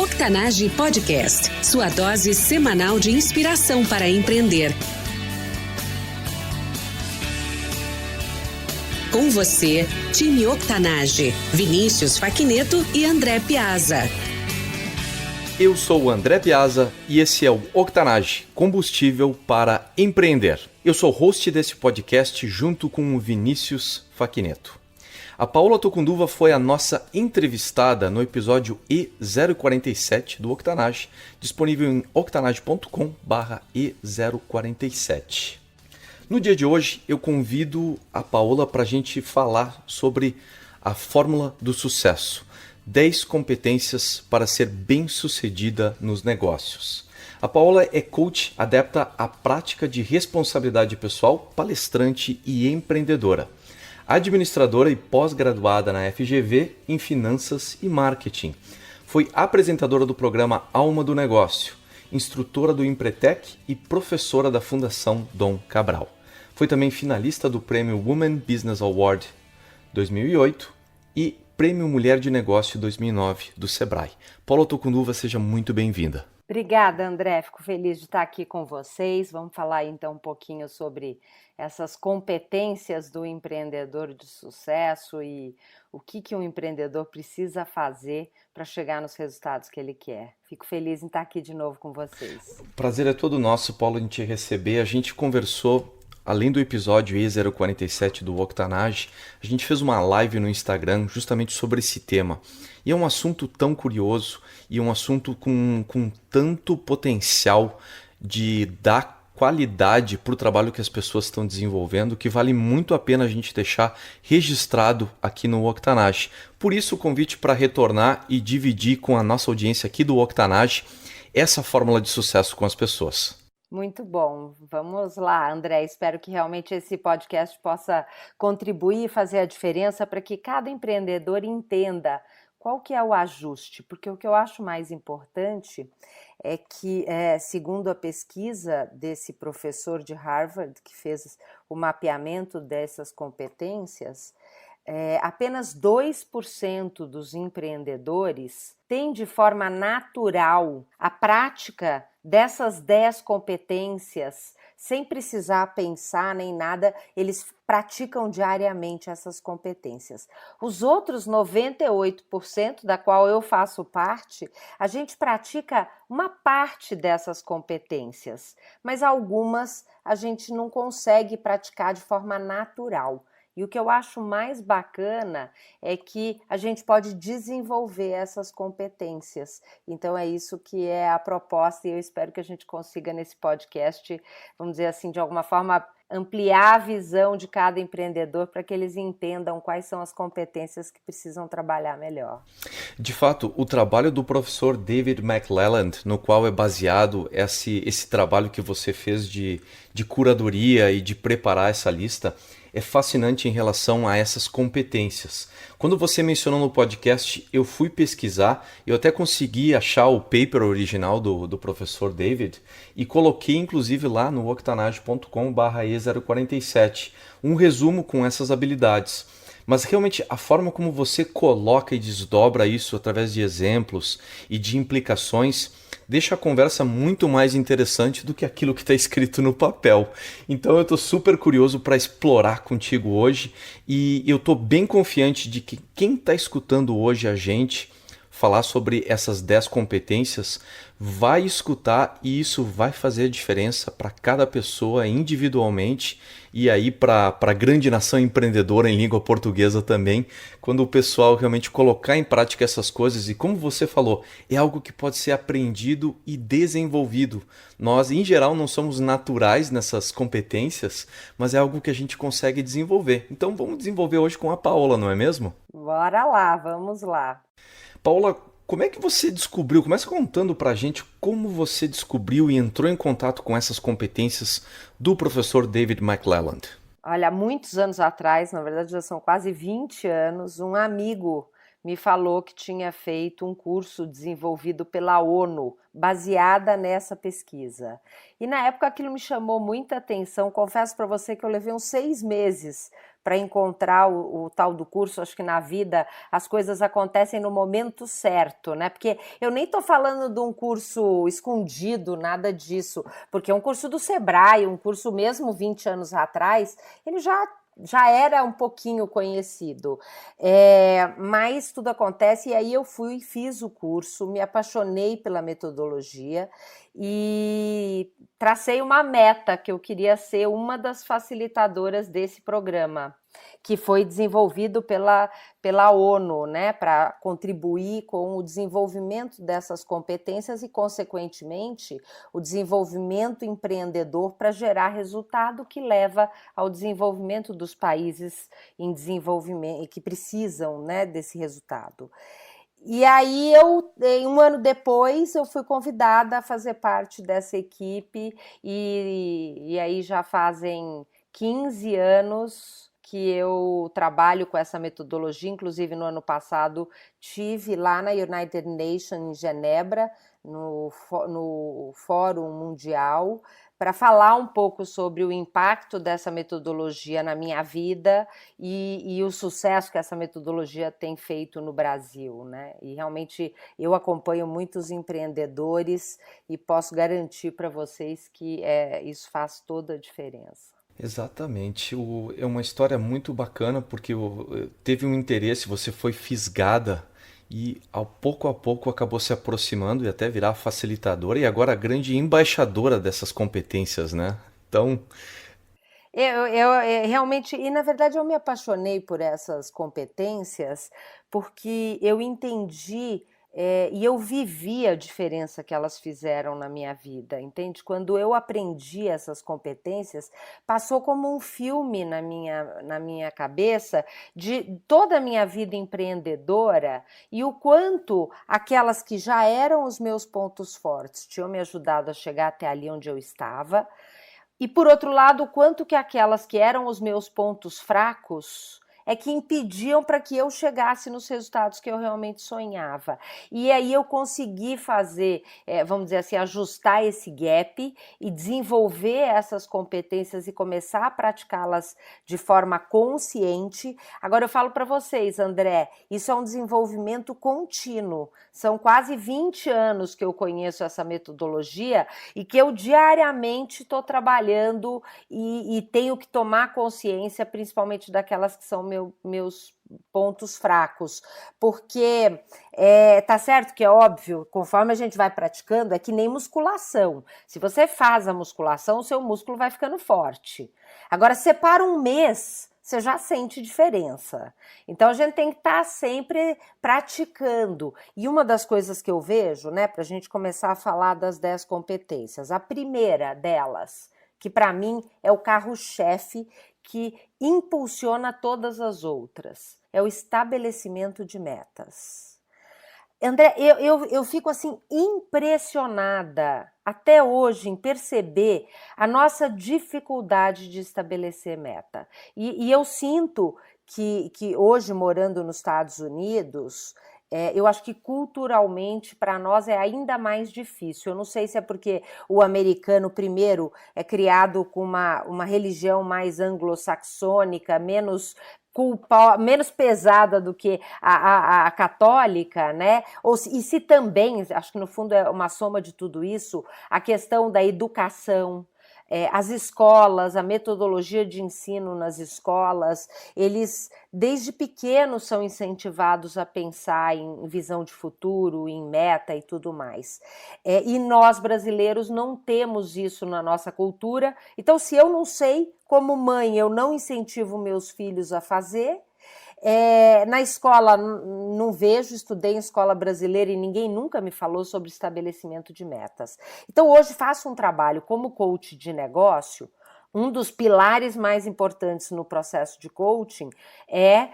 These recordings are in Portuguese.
Octanage Podcast, sua dose semanal de inspiração para empreender. Com você, time Octanage, Vinícius Faquineto e André Piazza. Eu sou o André Piazza e esse é o Octanage, combustível para empreender. Eu sou o host desse podcast junto com o Vinícius Faquineto. A Paola Tocunduva foi a nossa entrevistada no episódio E047 do Octanage, disponível em octanage.com/E047. No dia de hoje, eu convido a Paola para a gente falar sobre a fórmula do sucesso. 10 competências para ser bem-sucedida nos negócios. A Paola é coach adepta à prática de responsabilidade pessoal, palestrante e empreendedora. Administradora e pós-graduada na FGV em Finanças e Marketing. Foi apresentadora do programa Alma do Negócio, instrutora do Empretec e professora da Fundação Dom Cabral. Foi também finalista do Prêmio Women Business Award 2008 e Prêmio Mulher de Negócio 2009 do Sebrae. Paola Tocunduva, seja muito bem-vinda. Obrigada, André. Fico feliz de estar aqui com vocês. Vamos falar então um pouquinho sobre essas competências do empreendedor de sucesso e o que um empreendedor precisa fazer para chegar nos resultados que ele quer. Fico feliz em estar aqui de novo com vocês. O prazer é todo nosso, Paula, em te receber. A gente conversou, além do episódio E047 do Octanage, a gente fez uma live no Instagram justamente sobre esse tema. E é um assunto tão curioso e um assunto com tanto potencial de dar qualidade para o trabalho que as pessoas estão desenvolvendo, que vale muito a pena a gente deixar registrado aqui no Octanage. Por isso o convite para retornar e dividir com a nossa audiência aqui do Octanage essa fórmula de sucesso com as pessoas. Muito bom. Vamos lá, André. Espero que realmente esse podcast possa contribuir e fazer a diferença para que cada empreendedor entenda qual que é o ajuste, porque o que eu acho mais importante é que, segundo a pesquisa desse professor de Harvard, que fez o mapeamento dessas competências, apenas 2% dos empreendedores têm de forma natural a prática dessas 10 competências, sem precisar pensar nem nada, eles praticam diariamente essas competências. Os outros 98%, da qual eu faço parte, a gente pratica uma parte dessas competências, mas algumas a gente não consegue praticar de forma natural. E o que eu acho mais bacana é que a gente pode desenvolver essas competências. Então é isso que é a proposta e eu espero que a gente consiga nesse podcast, vamos dizer assim, de alguma forma ampliar a visão de cada empreendedor para que eles entendam quais são as competências que precisam trabalhar melhor. De fato, o trabalho do professor David McClelland, no qual é baseado esse trabalho que você fez de curadoria e de preparar essa lista, é fascinante em relação a essas competências. Quando você mencionou no podcast, eu fui pesquisar, eu até consegui achar o paper original do professor David e coloquei inclusive lá no octanage.com/E047 um resumo com essas habilidades. Mas realmente a forma como você coloca e desdobra isso através de exemplos e de implicações deixa a conversa muito mais interessante do que aquilo que está escrito no papel. Então eu estou super curioso para explorar contigo hoje e eu estou bem confiante de que quem está escutando hoje a gente falar sobre essas 10 competências vai escutar e isso vai fazer a diferença para cada pessoa individualmente e aí para a grande nação empreendedora em língua portuguesa também, quando o pessoal realmente colocar em prática essas coisas e como você falou, é algo que pode ser aprendido e desenvolvido. Nós, em geral, não somos naturais nessas competências, mas é algo que a gente consegue desenvolver. Então vamos desenvolver hoje com a Paola, não é mesmo? Bora lá, vamos lá. Paola, como é que você descobriu? Começa contando pra gente como você descobriu e entrou em contato com essas competências do professor David McClelland. Olha, muitos anos atrás, na verdade já são quase 20 anos, um amigo me falou que tinha feito um curso desenvolvido pela ONU, baseada nessa pesquisa. E na época aquilo me chamou muita atenção, confesso para você que eu levei uns 6 meses para encontrar o tal do curso. Acho que na vida as coisas acontecem no momento certo, né? Porque eu nem estou falando de um curso escondido, nada disso, porque é um curso do Sebrae, um curso mesmo 20 anos atrás, ele já era um pouquinho conhecido, mas tudo acontece, e aí eu fui e fiz o curso, me apaixonei pela metodologia e tracei uma meta que eu queria ser uma das facilitadoras desse programa, que foi desenvolvido pela ONU, né, para contribuir com o desenvolvimento dessas competências e, consequentemente, o desenvolvimento empreendedor para gerar resultado que leva ao desenvolvimento dos países em desenvolvimento e que precisam, né, desse resultado. E aí um ano depois, eu fui convidada a fazer parte dessa equipe e aí já fazem 15 anos que eu trabalho com essa metodologia. Inclusive no ano passado tive lá na United Nations em Genebra, no Fórum Mundial, para falar um pouco sobre o impacto dessa metodologia na minha vida e o sucesso que essa metodologia tem feito no Brasil, né? E realmente eu acompanho muitos empreendedores e posso garantir para vocês que isso faz toda a diferença. Exatamente. É uma história muito bacana porque teve um interesse, você foi fisgada e ao pouco a pouco acabou se aproximando e até virar facilitadora e agora a grande embaixadora dessas competências, né? Então, Eu realmente, e na verdade eu me apaixonei por essas competências porque eu entendi e eu vivi a diferença que elas fizeram na minha vida, entende? Quando eu aprendi essas competências, passou como um filme na minha cabeça de toda a minha vida empreendedora e o quanto aquelas que já eram os meus pontos fortes tinham me ajudado a chegar até ali onde eu estava. E, por outro lado, o quanto que aquelas que eram os meus pontos fracos é que impediam para que eu chegasse nos resultados que eu realmente sonhava. E aí eu consegui fazer, vamos dizer assim, ajustar esse gap e desenvolver essas competências e começar a praticá-las de forma consciente. Agora eu falo para vocês, André, isso é um desenvolvimento contínuo. São quase 20 anos que eu conheço essa metodologia e que eu diariamente estou trabalhando e tenho que tomar consciência, principalmente daquelas que são meus pontos fracos, porque tá certo que é óbvio, conforme a gente vai praticando, é que nem musculação. Se você faz a musculação, o seu músculo vai ficando forte. Agora, separa um mês, você já sente diferença. Então, a gente tem que estar sempre praticando. E uma das coisas que eu vejo, né, para a gente começar a falar das 10 competências, a primeira delas, que para mim é o carro-chefe que impulsiona todas as outras, é o estabelecimento de metas. André, eu fico assim impressionada até hoje em perceber a nossa dificuldade de estabelecer meta. E eu sinto que hoje, morando nos Estados Unidos, eu acho que culturalmente para nós é ainda mais difícil. Eu não sei se é porque o americano, primeiro, é criado com uma religião mais anglo-saxônica, menos pesada do que a católica, né? E se também, acho que no fundo é uma soma de tudo isso, a questão da educação, as escolas, a metodologia de ensino nas escolas, eles desde pequenos são incentivados a pensar em visão de futuro, em meta e tudo mais. E nós brasileiros não temos isso na nossa cultura, então se eu não sei, como mãe, eu não incentivo meus filhos a fazer. Na escola, não vejo, estudei em escola brasileira e ninguém nunca me falou sobre estabelecimento de metas. Então, hoje faço um trabalho como coach de negócio. Um dos pilares mais importantes no processo de coaching é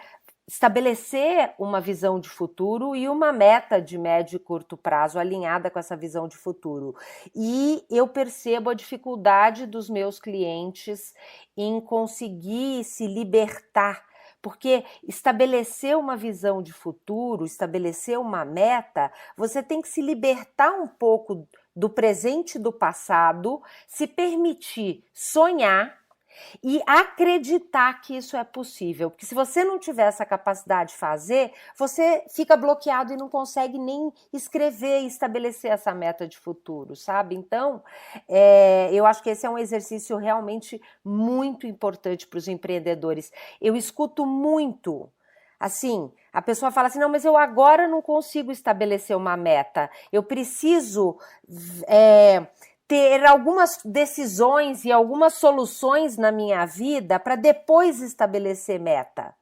estabelecer uma visão de futuro e uma meta de médio e curto prazo alinhada com essa visão de futuro. E eu percebo a dificuldade dos meus clientes em conseguir se libertar, porque estabelecer uma visão de futuro, estabelecer uma meta, você tem que se libertar um pouco do presente e do passado, se permitir sonhar e acreditar que isso é possível. Porque se você não tiver essa capacidade de fazer, você fica bloqueado e não consegue nem escrever e estabelecer essa meta de futuro, sabe? Então, eu acho que esse é um exercício realmente muito importante para os empreendedores. Eu escuto muito. Assim, a pessoa fala assim, não, mas eu agora não consigo estabelecer uma meta. Eu preciso ter algumas decisões e algumas soluções na minha vida para depois estabelecer meta.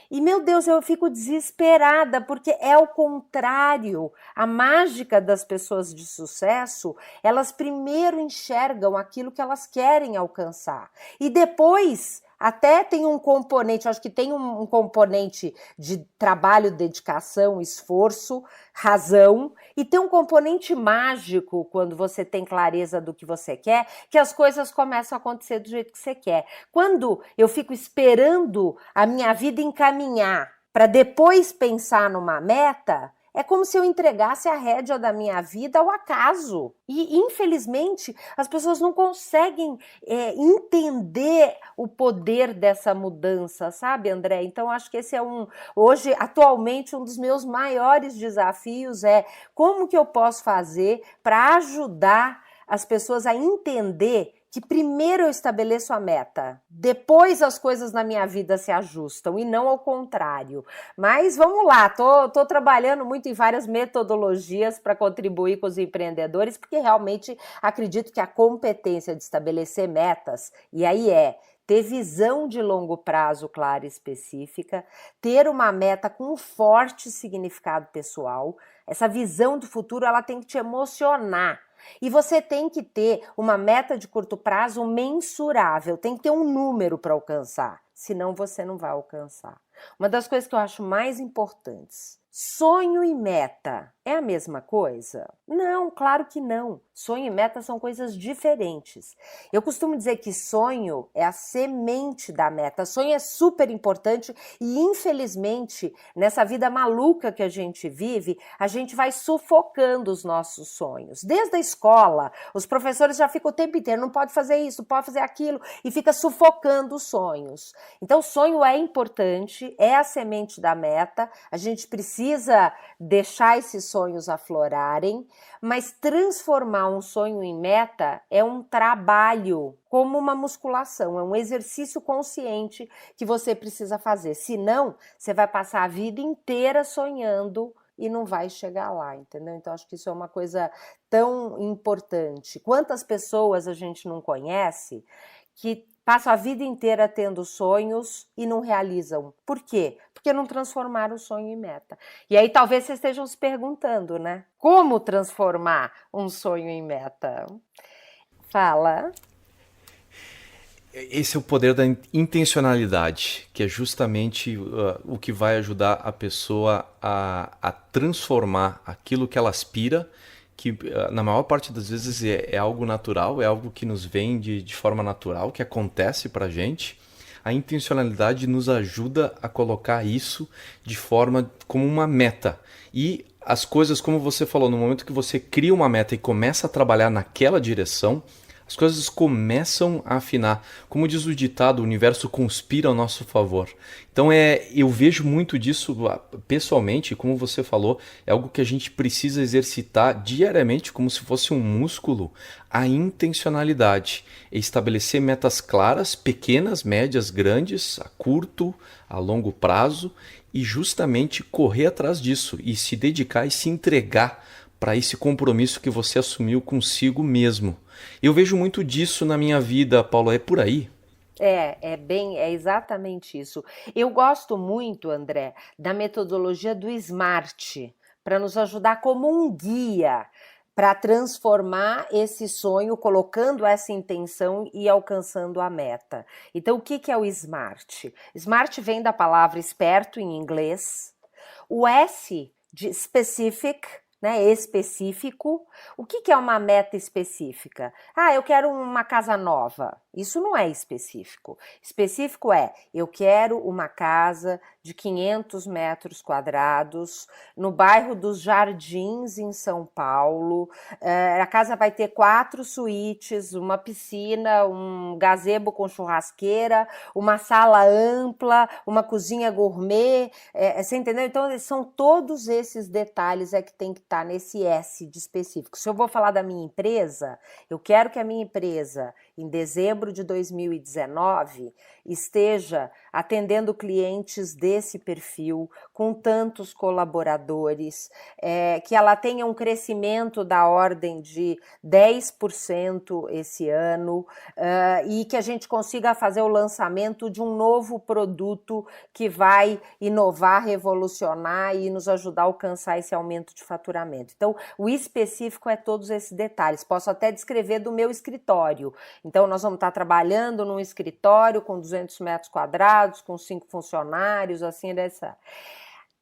E, meu Deus, eu fico desesperada, porque é o contrário. A mágica das pessoas de sucesso, elas primeiro enxergam aquilo que elas querem alcançar. E depois, até tem um componente, acho que tem um componente de trabalho, dedicação, esforço, razão, e tem um componente mágico quando você tem clareza do que você quer, que as coisas começam a acontecer do jeito que você quer. Quando eu fico esperando a minha vida encaminhar para depois pensar numa meta, é como se eu entregasse a rédea da minha vida ao acaso. E, infelizmente, as pessoas não conseguem entender o poder dessa mudança, sabe, André? Então, acho que esse é hoje, atualmente, um dos meus maiores desafios é como que eu posso fazer para ajudar as pessoas a entender que primeiro eu estabeleço a meta, depois as coisas na minha vida se ajustam e não ao contrário. Mas vamos lá, tô trabalhando muito em várias metodologias para contribuir com os empreendedores, porque realmente acredito que a competência de estabelecer metas, e aí ter visão de longo prazo clara e específica, ter uma meta com um forte significado pessoal, essa visão do futuro ela tem que te emocionar. E você tem que ter uma meta de curto prazo mensurável, tem que ter um número para alcançar, senão você não vai alcançar. Uma das coisas que eu acho mais importantes, sonho e meta é a mesma coisa? Não, claro que não. Sonho e meta são coisas diferentes. Eu costumo dizer que sonho é a semente da meta. Sonho é super importante e, infelizmente, nessa vida maluca que a gente vive, a gente vai sufocando os nossos sonhos. Desde a escola, os professores já ficam o tempo inteiro, não pode fazer isso, não pode fazer aquilo, e fica sufocando os sonhos. Então, sonho é importante, é a semente da meta, a gente precisa deixar esses sonhos aflorarem, mas transformar um sonho em meta é um trabalho, como uma musculação, é um exercício consciente que você precisa fazer. Senão, você vai passar a vida inteira sonhando e não vai chegar lá, entendeu? Então, acho que isso é uma coisa tão importante. Quantas pessoas a gente não conhece que passam a vida inteira tendo sonhos e não realizam. Por quê? Porque não transformaram o sonho em meta. E aí talvez vocês estejam se perguntando, né? Como transformar um sonho em meta? Fala. Esse é o poder da intencionalidade, que é justamente o que vai ajudar a pessoa a transformar aquilo que ela aspira, que na maior parte das vezes é algo natural, é algo que nos vem de forma natural, que acontece pra gente. A intencionalidade nos ajuda a colocar isso de forma como uma meta. E as coisas, como você falou, no momento que você cria uma meta e começa a trabalhar naquela direção, as coisas começam a afinar. Como diz o ditado, o universo conspira ao nosso favor. Então eu vejo muito disso pessoalmente, como você falou, é algo que a gente precisa exercitar diariamente, como se fosse um músculo, a intencionalidade. Estabelecer metas claras, pequenas, médias, grandes, a curto, a longo prazo, e justamente correr atrás disso, e se dedicar e se entregar para esse compromisso que você assumiu consigo mesmo. Eu vejo muito disso na minha vida, Paulo, é por aí? É exatamente isso. Eu gosto muito, André, da metodologia do SMART, para nos ajudar como um guia para transformar esse sonho, colocando essa intenção e alcançando a meta. Então, o que é o SMART? SMART vem da palavra esperto em inglês, o S de specific, né, específico. O que é uma meta específica? Eu quero uma casa nova. Isso não é específico. Específico é, eu quero uma casa de 500 metros quadrados no bairro dos Jardins, em São Paulo. A casa vai ter 4 suítes, uma piscina, um gazebo com churrasqueira, uma sala ampla, uma cozinha gourmet. Você entendeu? Então, são todos esses detalhes que tem que estar nesse S de específico. Se eu vou falar da minha empresa, eu quero que a minha empresa, em dezembro de 2019, esteja atendendo clientes desse perfil, com tantos colaboradores, que ela tenha um crescimento da ordem de 10% esse ano, e que a gente consiga fazer o lançamento de um novo produto que vai inovar, revolucionar e nos ajudar a alcançar esse aumento de faturamento. Então, o específico é todos esses detalhes. Posso até descrever do meu escritório. Então, nós vamos estar trabalhando num escritório com 200 metros quadrados, com 5 funcionários, assim, dessa.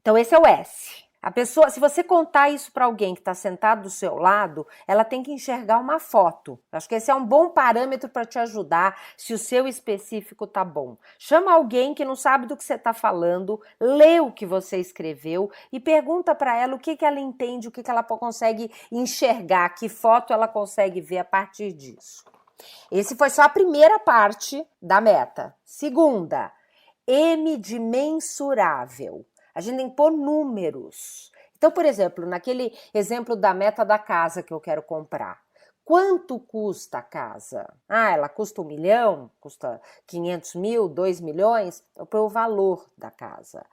Então, esse é o S. A pessoa, se você contar isso para alguém que está sentado do seu lado, ela tem que enxergar uma foto. Acho que esse é um bom parâmetro para te ajudar se o seu específico tá bom. Chama alguém que não sabe do que você está falando, lê o que você escreveu e pergunta para ela o que ela entende, o que ela consegue enxergar, que foto ela consegue ver a partir disso. Esse foi só a primeira parte da meta. Segunda, M de mensurável. A gente tem que pôr números. Então, por exemplo, naquele exemplo da meta da casa que eu quero comprar. Quanto custa a casa? Ela custa 1 milhão? Custa 500 mil? 2 milhões? Eu ponho o valor da casa.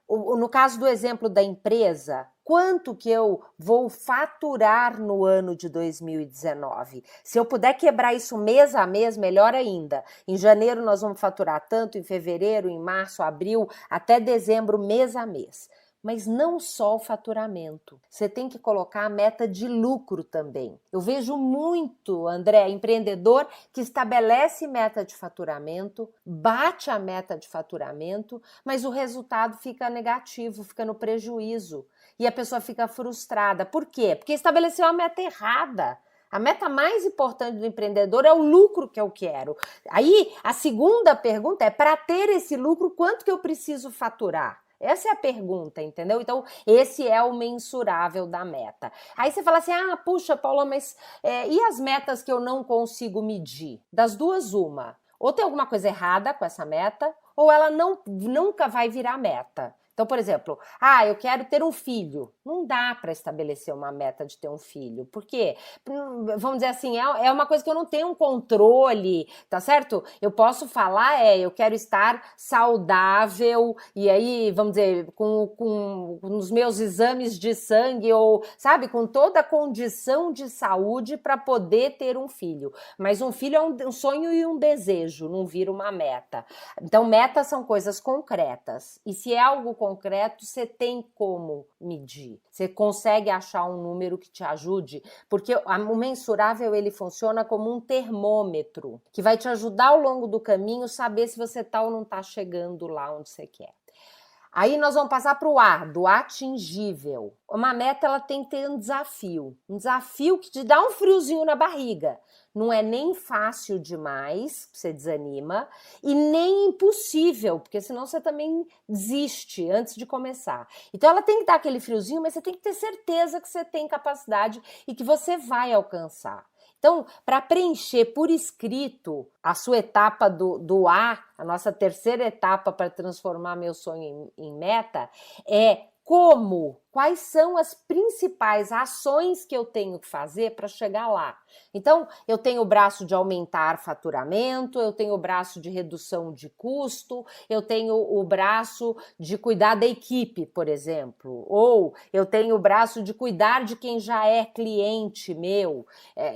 No caso do exemplo da empresa, quanto que eu vou faturar no ano de 2019? Se eu puder quebrar isso mês a mês, melhor ainda. Em janeiro nós vamos faturar tanto, em fevereiro, em março, abril, até dezembro, mês a mês. Mas não só o faturamento. Você tem que colocar a meta de lucro também. Eu vejo muito, André, empreendedor que estabelece meta de faturamento, bate a meta de faturamento, mas o resultado fica negativo, fica no prejuízo. E a pessoa fica frustrada. Por quê? Porque estabeleceu a meta errada. A meta mais importante do empreendedor é o lucro que eu quero. Aí, a segunda pergunta é, para ter esse lucro, quanto que eu preciso faturar? Essa é a pergunta, entendeu? Então, esse é o mensurável da meta. Aí você fala assim, puxa, Paula, mas e as metas que eu não consigo medir? Das duas, uma. Ou tem alguma coisa errada com essa meta, ou ela nunca vai virar meta. Então, por exemplo, eu quero ter um filho. Não dá para estabelecer uma meta de ter um filho. Por quê? Vamos dizer assim, é uma coisa que eu não tenho um controle, tá certo? Eu posso falar, eu quero estar saudável, e aí, vamos dizer, com os meus exames de sangue, ou, sabe, com toda a condição de saúde para poder ter um filho. Mas um filho é um sonho e um desejo, não vira uma meta. Então, metas são coisas concretas. E se é algo concreto, você tem como medir. Você consegue achar um número que te ajude, porque o mensurável ele funciona como um termômetro, que vai te ajudar ao longo do caminho saber se você está ou não está chegando lá onde você quer. Aí nós vamos passar para o A, do atingível. Uma meta ela tem que ter um desafio que te dá um friozinho na barriga. Não é nem fácil demais, você desanima, e nem impossível, porque senão você também desiste antes de começar. Então ela tem que dar aquele friozinho, mas você tem que ter certeza que você tem capacidade e que você vai alcançar. Então, para preencher por escrito a sua etapa do A, a nossa terceira etapa para transformar meu sonho em meta, quais são as principais ações que eu tenho que fazer para chegar lá. Então, eu tenho o braço de aumentar faturamento, eu tenho o braço de redução de custo, eu tenho o braço de cuidar da equipe, por exemplo, ou eu tenho o braço de cuidar de quem já é cliente meu.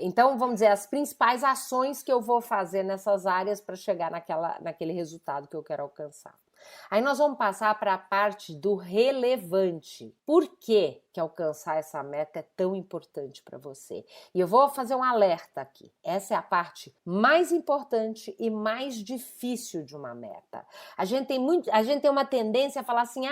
Então, vamos dizer, as principais ações que eu vou fazer nessas áreas para chegar naquele resultado que eu quero alcançar. Aí nós vamos passar para a parte do relevante. Por quê? que alcançar essa meta é tão importante para você. E eu vou fazer um alerta aqui. Essa é a parte mais importante e mais difícil de uma meta. A gente tem uma tendência a falar assim,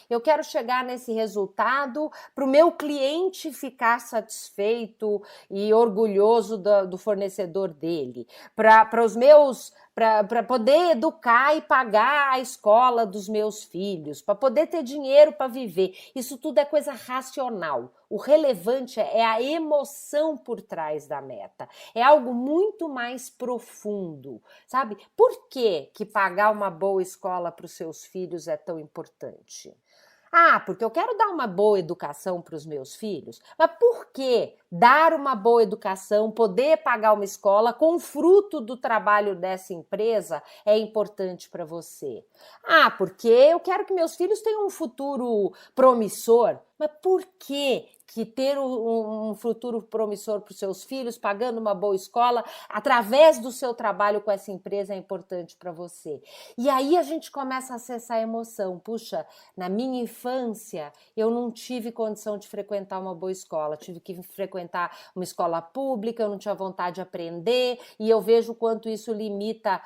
eu quero chegar nesse resultado para o meu cliente ficar satisfeito e orgulhoso do fornecedor dele, para os meus... para poder educar e pagar a escola dos meus filhos, para poder ter dinheiro para viver. Isso tudo é coisa racional. O relevante é a emoção por trás da meta. É algo muito mais profundo, sabe? Por que pagar uma boa escola para os seus filhos é tão importante? Porque eu quero dar uma boa educação para os meus filhos. Mas por que dar uma boa educação, poder pagar uma escola com fruto do trabalho dessa empresa é importante para você? Porque eu quero que meus filhos tenham um futuro promissor. Mas por que ter um futuro promissor para os seus filhos, pagando uma boa escola, através do seu trabalho com essa empresa é importante para você? E aí a gente começa a acessar a emoção. Puxa, na minha infância eu não tive condição de frequentar uma boa escola, tive que frequentar uma escola pública, eu não tinha vontade de aprender e eu vejo o quanto isso limita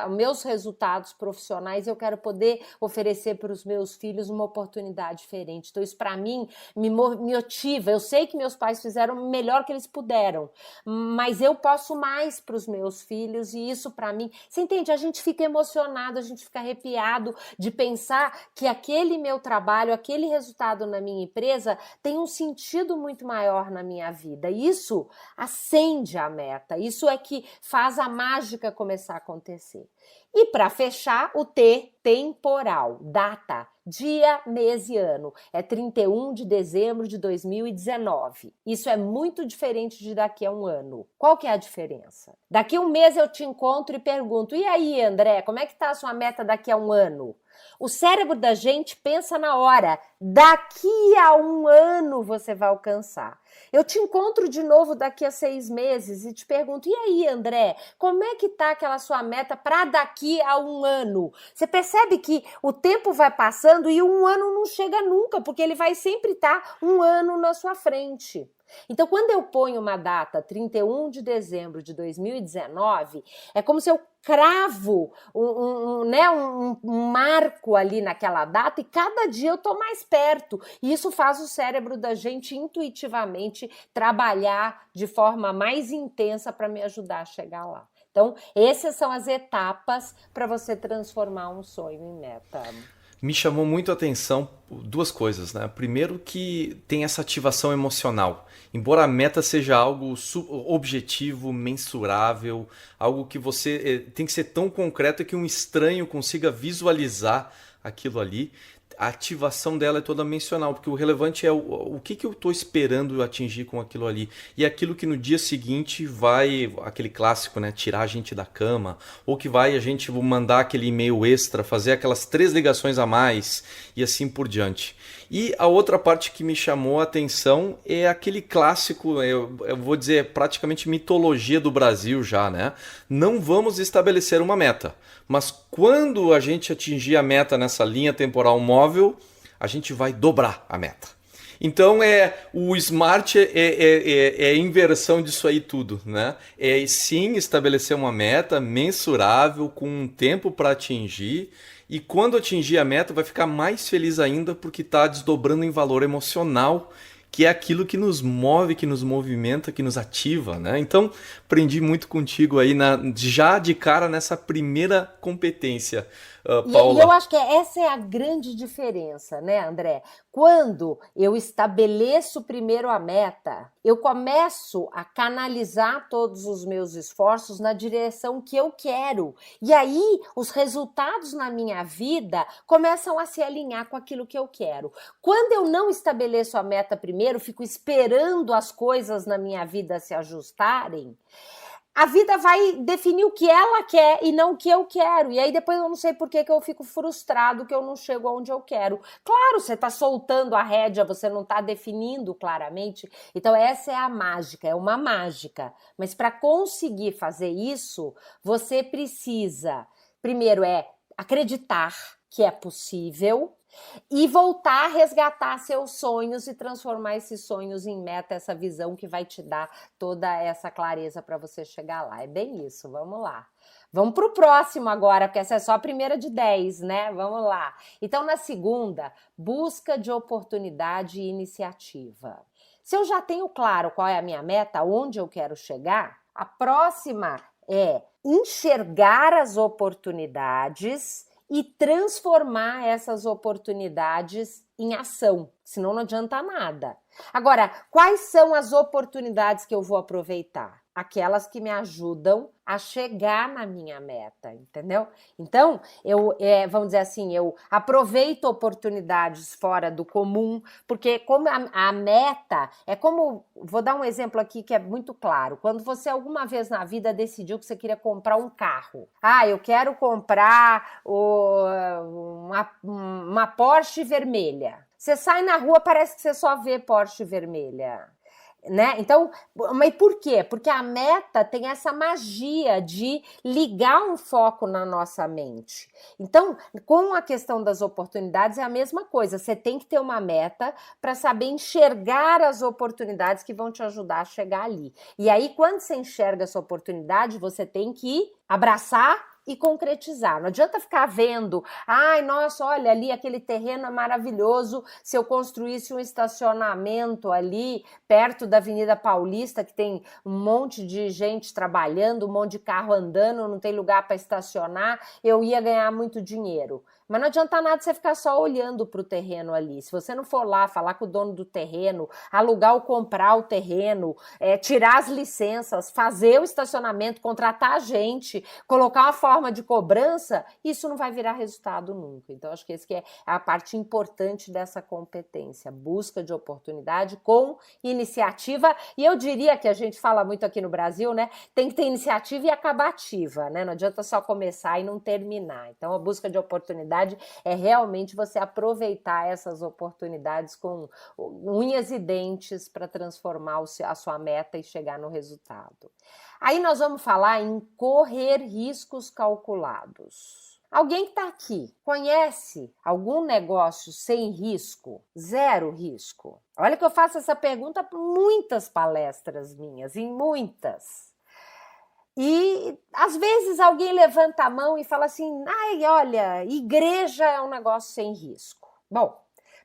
os meus resultados profissionais. Eu quero poder oferecer para os meus filhos uma oportunidade diferente. Então isso para mim me motiva. Eu sei que meus pais fizeram o melhor que eles puderam, mas eu posso mais para os meus filhos e isso para mim... Você entende? A gente fica emocionado, a gente fica arrepiado de pensar que aquele meu trabalho, aquele resultado na minha empresa tem um sentido muito maior na minha vida. Isso acende a meta, isso é que faz a mágica começar a acontecer. E para fechar, o T, temporal, data, dia, mês e ano. É 31 de dezembro de 2019. Isso é muito diferente de daqui a um ano. Qual que é a diferença? Daqui a um mês eu te encontro e pergunto, e aí, André, como é que está a sua meta daqui a um ano? O cérebro da gente pensa na hora. Daqui a um ano você vai alcançar. Eu te encontro de novo daqui a 6 meses e te pergunto, e aí, André, como é que tá aquela sua meta para daqui a um ano? Você percebe que o tempo vai passando e um ano não chega nunca, porque ele vai sempre estar um ano na sua frente. Então, quando eu ponho uma data, 31 de dezembro de 2019, é como se eu cravo um marco ali naquela data e cada dia eu estou mais perto. E isso faz o cérebro da gente intuitivamente trabalhar de forma mais intensa para me ajudar a chegar lá. Então, essas são as etapas para você transformar um sonho em meta. Me chamou muito a atenção 2 coisas, né? Primeiro que tem essa ativação emocional. Embora a meta seja algo objetivo, mensurável, algo que você tem que ser tão concreto que um estranho consiga visualizar aquilo ali, a ativação dela é toda mencional, porque o relevante é o que eu estou esperando atingir com aquilo ali. E aquilo que no dia seguinte vai, aquele clássico, né, tirar a gente da cama, ou que vai a gente mandar aquele e-mail extra, fazer aquelas 3 ligações a mais e assim por diante. E a outra parte que me chamou a atenção é aquele clássico, eu vou dizer, praticamente mitologia do Brasil já, né? Não vamos estabelecer uma meta, mas quando a gente atingir a meta nessa linha temporal móvel, a gente vai dobrar a meta. Então o SMART é a inversão disso aí tudo, né? É sim estabelecer uma meta mensurável, com um tempo para atingir. E quando atingir a meta, vai ficar mais feliz ainda porque está desdobrando em valor emocional, que é aquilo que nos move, que nos movimenta, que nos ativa, né? Então, aprendi muito contigo aí já de cara nessa primeira competência, Paula. E eu acho que essa é a grande diferença, né, André? Quando eu estabeleço primeiro a meta, eu começo a canalizar todos os meus esforços na direção que eu quero. E aí, os resultados na minha vida começam a se alinhar com aquilo que eu quero. Quando eu não estabeleço a meta primeiro, fico esperando as coisas na minha vida se ajustarem, a vida vai definir o que ela quer e não o que eu quero. E aí depois eu não sei por que eu fico frustrado que eu não chego aonde eu quero. Claro, você está soltando a rédea, você não está definindo claramente. Então essa é a mágica, é uma mágica. Mas para conseguir fazer isso, você precisa, primeiro acreditar que é possível. E voltar a resgatar seus sonhos e transformar esses sonhos em meta, essa visão que vai te dar toda essa clareza para você chegar lá. É bem isso, vamos lá. Vamos para o próximo agora, porque essa é só a primeira de 10, né? Vamos lá. Então, na segunda, busca de oportunidade e iniciativa. Se eu já tenho claro qual é a minha meta, onde eu quero chegar, a próxima é enxergar as oportunidades e transformar essas oportunidades em ação, senão não adianta nada. Agora, quais são as oportunidades que eu vou aproveitar? Aquelas que me ajudam a chegar na minha meta, entendeu? Então, vamos dizer assim, eu aproveito oportunidades fora do comum, porque como a meta é como, vou dar um exemplo aqui que é muito claro, quando você alguma vez na vida decidiu que você queria comprar um carro. Eu quero comprar uma Porsche vermelha. Você sai na rua, parece que você só vê Porsche vermelha. Né? Então, mas por quê? Porque a meta tem essa magia de ligar um foco na nossa mente. Então, com a questão das oportunidades é a mesma coisa. Você tem que ter uma meta para saber enxergar as oportunidades que vão te ajudar a chegar ali. E aí, quando você enxerga essa oportunidade, você tem que abraçar e concretizar. Não adianta ficar vendo, nossa, olha ali, aquele terreno é maravilhoso, se eu construísse um estacionamento ali, perto da Avenida Paulista, que tem um monte de gente trabalhando, um monte de carro andando, não tem lugar para estacionar, eu ia ganhar muito dinheiro. Mas não adianta nada você ficar só olhando para o terreno ali. Se você não for lá falar com o dono do terreno, alugar ou comprar o terreno, tirar as licenças, fazer o estacionamento, contratar a gente, colocar uma forma de cobrança, isso não vai virar resultado nunca. Então, acho que esse que é a parte importante dessa competência. Busca de oportunidade com iniciativa. E eu diria que a gente fala muito aqui no Brasil, né? Tem que ter iniciativa e acabativa, né? Não adianta só começar e não terminar. Então, a busca de oportunidade é realmente você aproveitar essas oportunidades com unhas e dentes para transformar a sua meta e chegar no resultado. Aí nós vamos falar em correr riscos calculados. Alguém que está aqui conhece algum negócio sem risco, zero risco? Olha que eu faço essa pergunta por muitas palestras minhas, em muitas. E às vezes alguém levanta a mão e fala assim, olha, igreja é um negócio sem risco. Bom,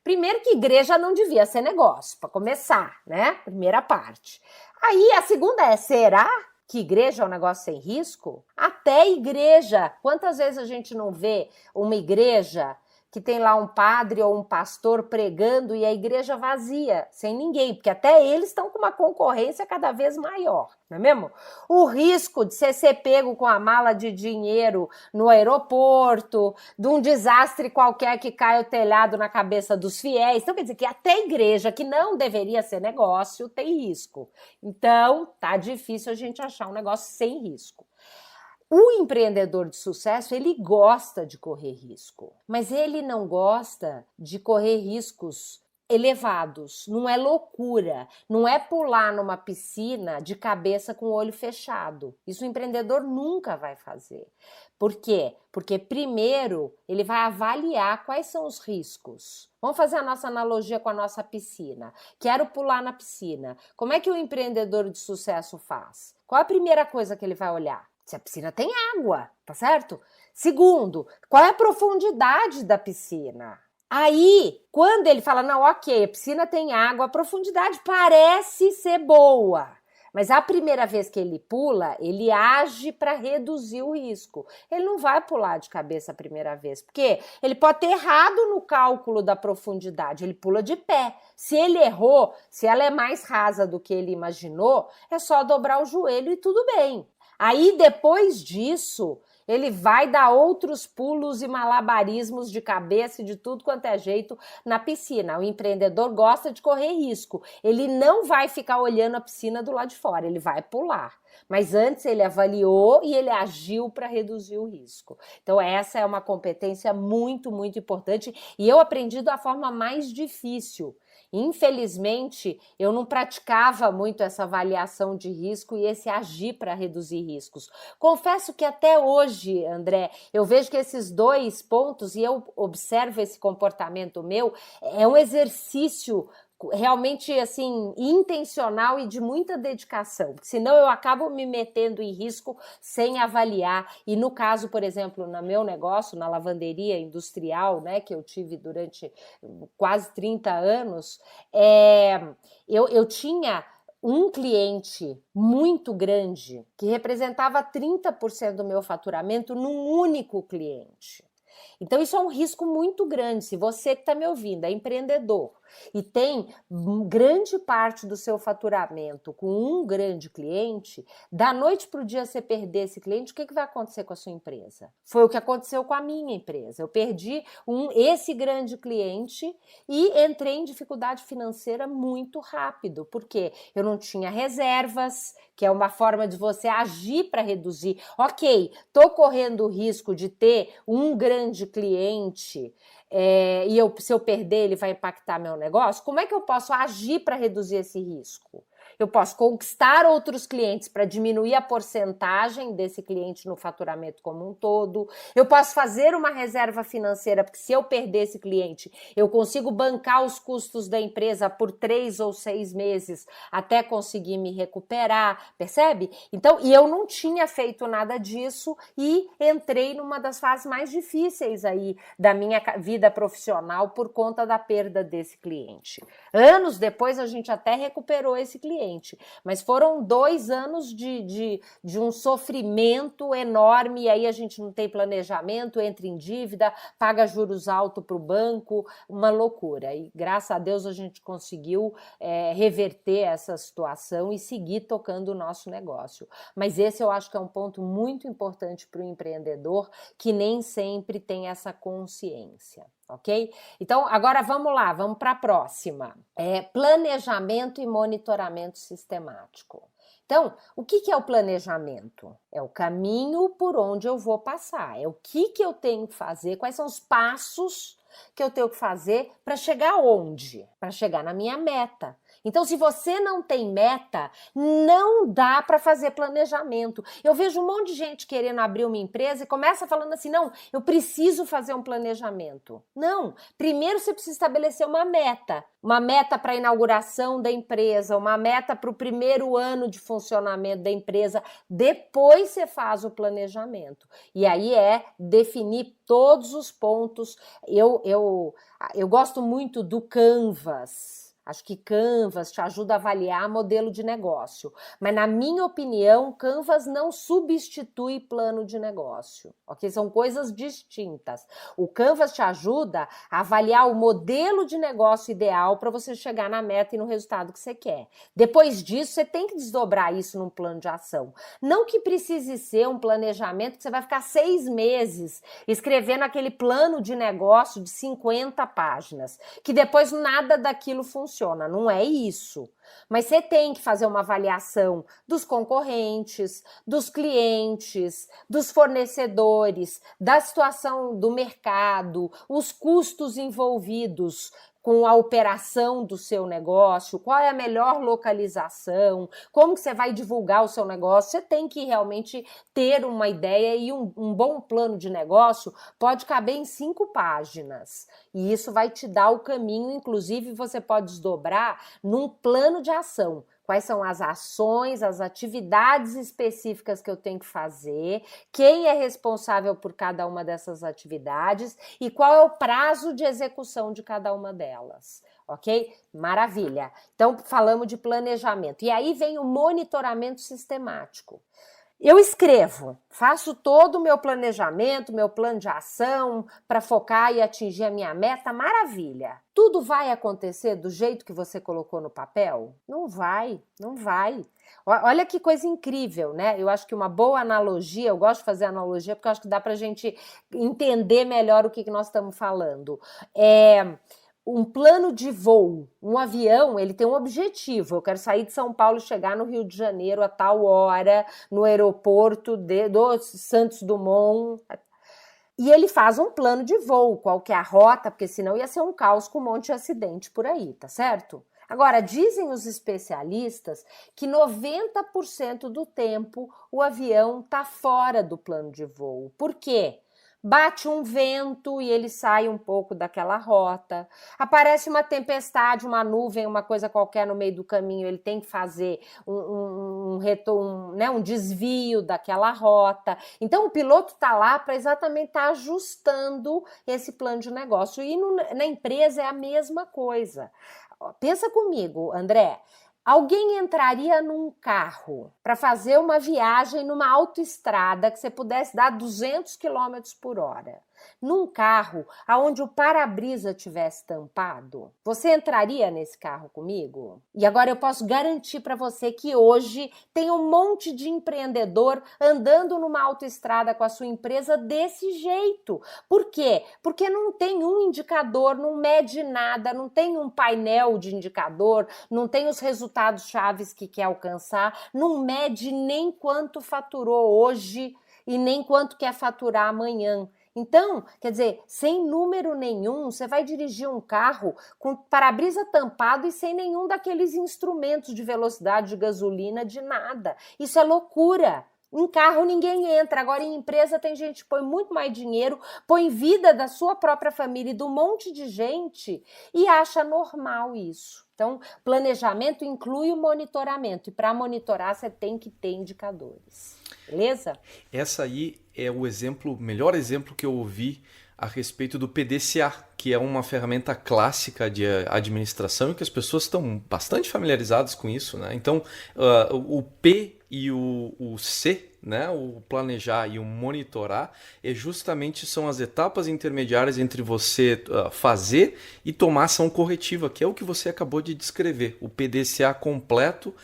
primeiro que igreja não devia ser negócio, para começar, né? Primeira parte. Aí a segunda é, será que igreja é um negócio sem risco? Até igreja. Quantas vezes a gente não vê uma igreja que tem lá um padre ou um pastor pregando e a igreja vazia, sem ninguém, porque até eles estão com uma concorrência cada vez maior, não é mesmo? O risco de você ser pego com a mala de dinheiro no aeroporto, de um desastre qualquer que cai o telhado na cabeça dos fiéis. Então, quer dizer que até a igreja, que não deveria ser negócio, tem risco. Então, tá difícil a gente achar um negócio sem risco. O empreendedor de sucesso, ele gosta de correr risco, mas ele não gosta de correr riscos elevados, não é loucura, não é pular numa piscina de cabeça com o olho fechado. Isso o empreendedor nunca vai fazer. Por quê? Porque primeiro ele vai avaliar quais são os riscos. Vamos fazer a nossa analogia com a nossa piscina. Quero pular na piscina. Como é que o empreendedor de sucesso faz? Qual a primeira coisa que ele vai olhar? Se a piscina tem água, tá certo? Segundo, qual é a profundidade da piscina? Aí, quando ele fala, não, ok, a piscina tem água, a profundidade parece ser boa. Mas a primeira vez que ele pula, ele age para reduzir o risco. Ele não vai pular de cabeça a primeira vez, porque ele pode ter errado no cálculo da profundidade, ele pula de pé. Se ele errou, se ela é mais rasa do que ele imaginou, é só dobrar o joelho e tudo bem. Aí, depois disso, ele vai dar outros pulos e malabarismos de cabeça e de tudo quanto é jeito na piscina. O empreendedor gosta de correr risco. Ele não vai ficar olhando a piscina do lado de fora, ele vai pular. Mas antes ele avaliou e ele agiu para reduzir o risco. Então essa é uma competência muito, muito importante e eu aprendi da forma mais difícil. Infelizmente, eu não praticava muito essa avaliação de risco e esse agir para reduzir riscos. Confesso que até hoje, André, eu vejo que esses 2 pontos, e eu observo esse comportamento meu, é um exercício realmente assim intencional e de muita dedicação, senão eu acabo me metendo em risco sem avaliar. E no caso, por exemplo, no meu negócio, na lavanderia industrial, né, que eu tive durante quase 30 anos, eu tinha um cliente muito grande que representava 30% do meu faturamento num único cliente. Então isso é um risco muito grande. Se você que está me ouvindo é empreendedor e tem grande parte do seu faturamento com um grande cliente, da noite para o dia você perder esse cliente, o que vai acontecer com a sua empresa? Foi o que aconteceu com a minha empresa. Eu perdi esse grande cliente e entrei em dificuldade financeira muito rápido, porque eu não tinha reservas, que é uma forma de você agir para reduzir. Ok, estou correndo o risco de ter um grande cliente e se eu perder ele vai impactar meu negócio. Como é que eu posso agir para reduzir esse risco? Eu posso conquistar outros clientes para diminuir a porcentagem desse cliente no faturamento como um todo. Eu posso fazer uma reserva financeira, porque se eu perder esse cliente, eu consigo bancar os custos da empresa por 3 ou 6 meses até conseguir me recuperar, percebe? Então, e eu não tinha feito nada disso e entrei numa das fases mais difíceis aí da minha vida profissional por conta da perda desse cliente. Anos depois, a gente até recuperou esse cliente. Mas foram 2 anos de um sofrimento enorme, e aí a gente não tem planejamento, entra em dívida, paga juros altos para o banco, uma loucura. E graças a Deus a gente conseguiu reverter essa situação e seguir tocando o nosso negócio. Mas esse eu acho que é um ponto muito importante para o empreendedor, que nem sempre tem essa consciência. Ok? Então, agora vamos lá, vamos para a próxima. Planejamento e monitoramento sistemático. Então, o que é o planejamento? É o caminho por onde eu vou passar, é o que eu tenho que fazer, quais são os passos que eu tenho que fazer para chegar onde? Para chegar na minha meta. Então, se você não tem meta, não dá para fazer planejamento. Eu vejo um monte de gente querendo abrir uma empresa e começa falando assim, não, eu preciso fazer um planejamento. Não, primeiro você precisa estabelecer uma meta para a inauguração da empresa, uma meta para o primeiro ano de funcionamento da empresa, depois você faz o planejamento. E aí definir todos os pontos. Eu gosto muito do Canvas. Acho que Canvas te ajuda a avaliar modelo de negócio. Mas, na minha opinião, Canvas não substitui plano de negócio, ok? São coisas distintas. O Canvas te ajuda a avaliar o modelo de negócio ideal para você chegar na meta e no resultado que você quer. Depois disso, você tem que desdobrar isso num plano de ação. Não que precise ser um planejamento que você vai ficar 6 meses escrevendo aquele plano de negócio de 50 páginas, que depois nada daquilo funciona. Não é isso. Mas você tem que fazer uma avaliação dos concorrentes, dos clientes, dos fornecedores, da situação do mercado, os custos envolvidos com a operação do seu negócio, qual é a melhor localização, como que você vai divulgar o seu negócio. Você tem que realmente ter uma ideia e um bom plano de negócio pode caber em 5 páginas. E isso vai te dar o caminho, inclusive você pode desdobrar num plano de ação. Quais são as ações, as atividades específicas que eu tenho que fazer, quem é responsável por cada uma dessas atividades e qual é o prazo de execução de cada uma delas, ok? Maravilha! Então, falamos de planejamento. E aí vem o monitoramento sistemático. Eu escrevo, faço todo o meu planejamento, meu plano de ação para focar e atingir a minha meta, maravilha. Tudo vai acontecer do jeito que você colocou no papel? Não vai, não vai. Olha que coisa incrível, né? Eu acho que uma boa analogia, eu gosto de fazer analogia porque eu acho que dá para a gente entender melhor o que nós estamos falando. um plano de voo. Um avião, ele tem um objetivo. Eu quero sair de São Paulo e chegar no Rio de Janeiro a tal hora, no aeroporto do Santos Dumont. E ele faz um plano de voo, qual que é a rota, porque senão ia ser um caos com um monte de acidente por aí, tá certo? Agora, dizem os especialistas que 90% do tempo o avião está fora do plano de voo. Por quê? Bate um vento e ele sai um pouco daquela rota. Aparece uma tempestade, uma nuvem, uma coisa qualquer no meio do caminho, ele tem que fazer um desvio daquela rota. Então, o piloto está lá para exatamente estar ajustando esse plano de negócio. E na empresa é a mesma coisa. Pensa comigo, André. Alguém entraria num carro para fazer uma viagem numa autoestrada que você pudesse dar 200 km por hora? Num carro onde o para-brisa tivesse tampado? Você entraria nesse carro comigo? E agora eu posso garantir para você que hoje tem um monte de empreendedor andando numa autoestrada com a sua empresa desse jeito. Por quê? Porque não tem um indicador, não mede nada, não tem um painel de indicador, não tem os resultados chaves que quer alcançar, não mede nem quanto faturou hoje e nem quanto quer faturar amanhã. Então, quer dizer, sem número nenhum, você vai dirigir um carro com para-brisa tampado e sem nenhum daqueles instrumentos de velocidade, de gasolina, de nada. Isso é loucura. Em carro ninguém entra, agora em empresa tem gente que põe muito mais dinheiro, põe vida da sua própria família e de um monte de gente e acha normal isso. Então, planejamento inclui o monitoramento e para monitorar você tem que ter indicadores. Beleza? Essa aí é o melhor exemplo que eu ouvi a respeito do PDCA, que é uma ferramenta clássica de administração e que as pessoas estão bastante familiarizadas com isso, né? Então, o P e o C, né? O planejar e o monitorar, justamente são as etapas intermediárias entre você fazer e tomar ação corretiva, que é o que você acabou de descrever. O PDCA completo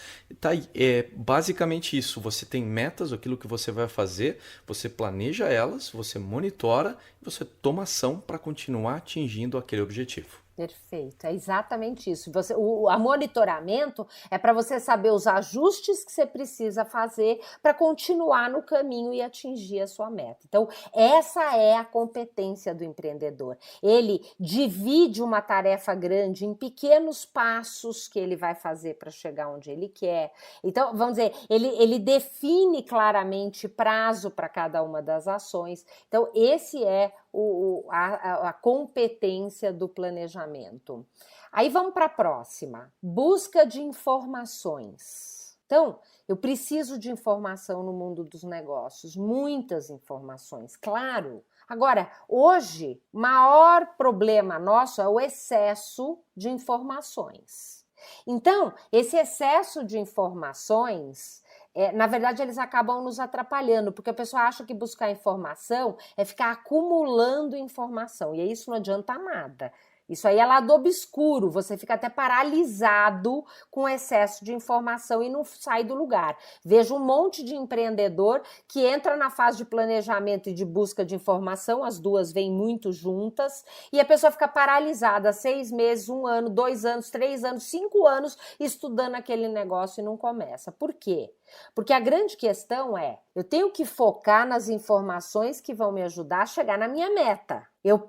tá aí. É basicamente isso. Você tem metas, aquilo que você vai fazer, você planeja elas, você monitora e você toma ação para continuar atingindo aquele objetivo. Perfeito, é exatamente isso. O monitoramento é para você saber os ajustes que você precisa fazer para continuar no caminho e atingir a sua meta. Então, essa é a competência do empreendedor. Ele divide uma tarefa grande em pequenos passos que ele vai fazer para chegar onde ele quer. Então, vamos dizer, ele define claramente prazo para cada uma das ações. Então, esse é a competência do planejamento. Aí vamos para a próxima. Busca de informações. Então, eu preciso de informação no mundo dos negócios, muitas informações, claro. Agora, hoje, o maior problema nosso é o excesso de informações. Então, esse excesso de informações, na verdade, eles acabam nos atrapalhando, porque a pessoa acha que buscar informação é ficar acumulando informação, e isso não adianta nada. Isso aí é lado obscuro, você fica até paralisado com excesso de informação e não sai do lugar. Vejo um monte de empreendedor que entra na fase de planejamento e de busca de informação, as duas vêm muito juntas, e a pessoa fica paralisada 6 meses, 1 ano, 2 anos, 3 anos, 5 anos estudando aquele negócio e não começa. Por quê? Porque a grande questão é, eu tenho que focar nas informações que vão me ajudar a chegar na minha meta. Eu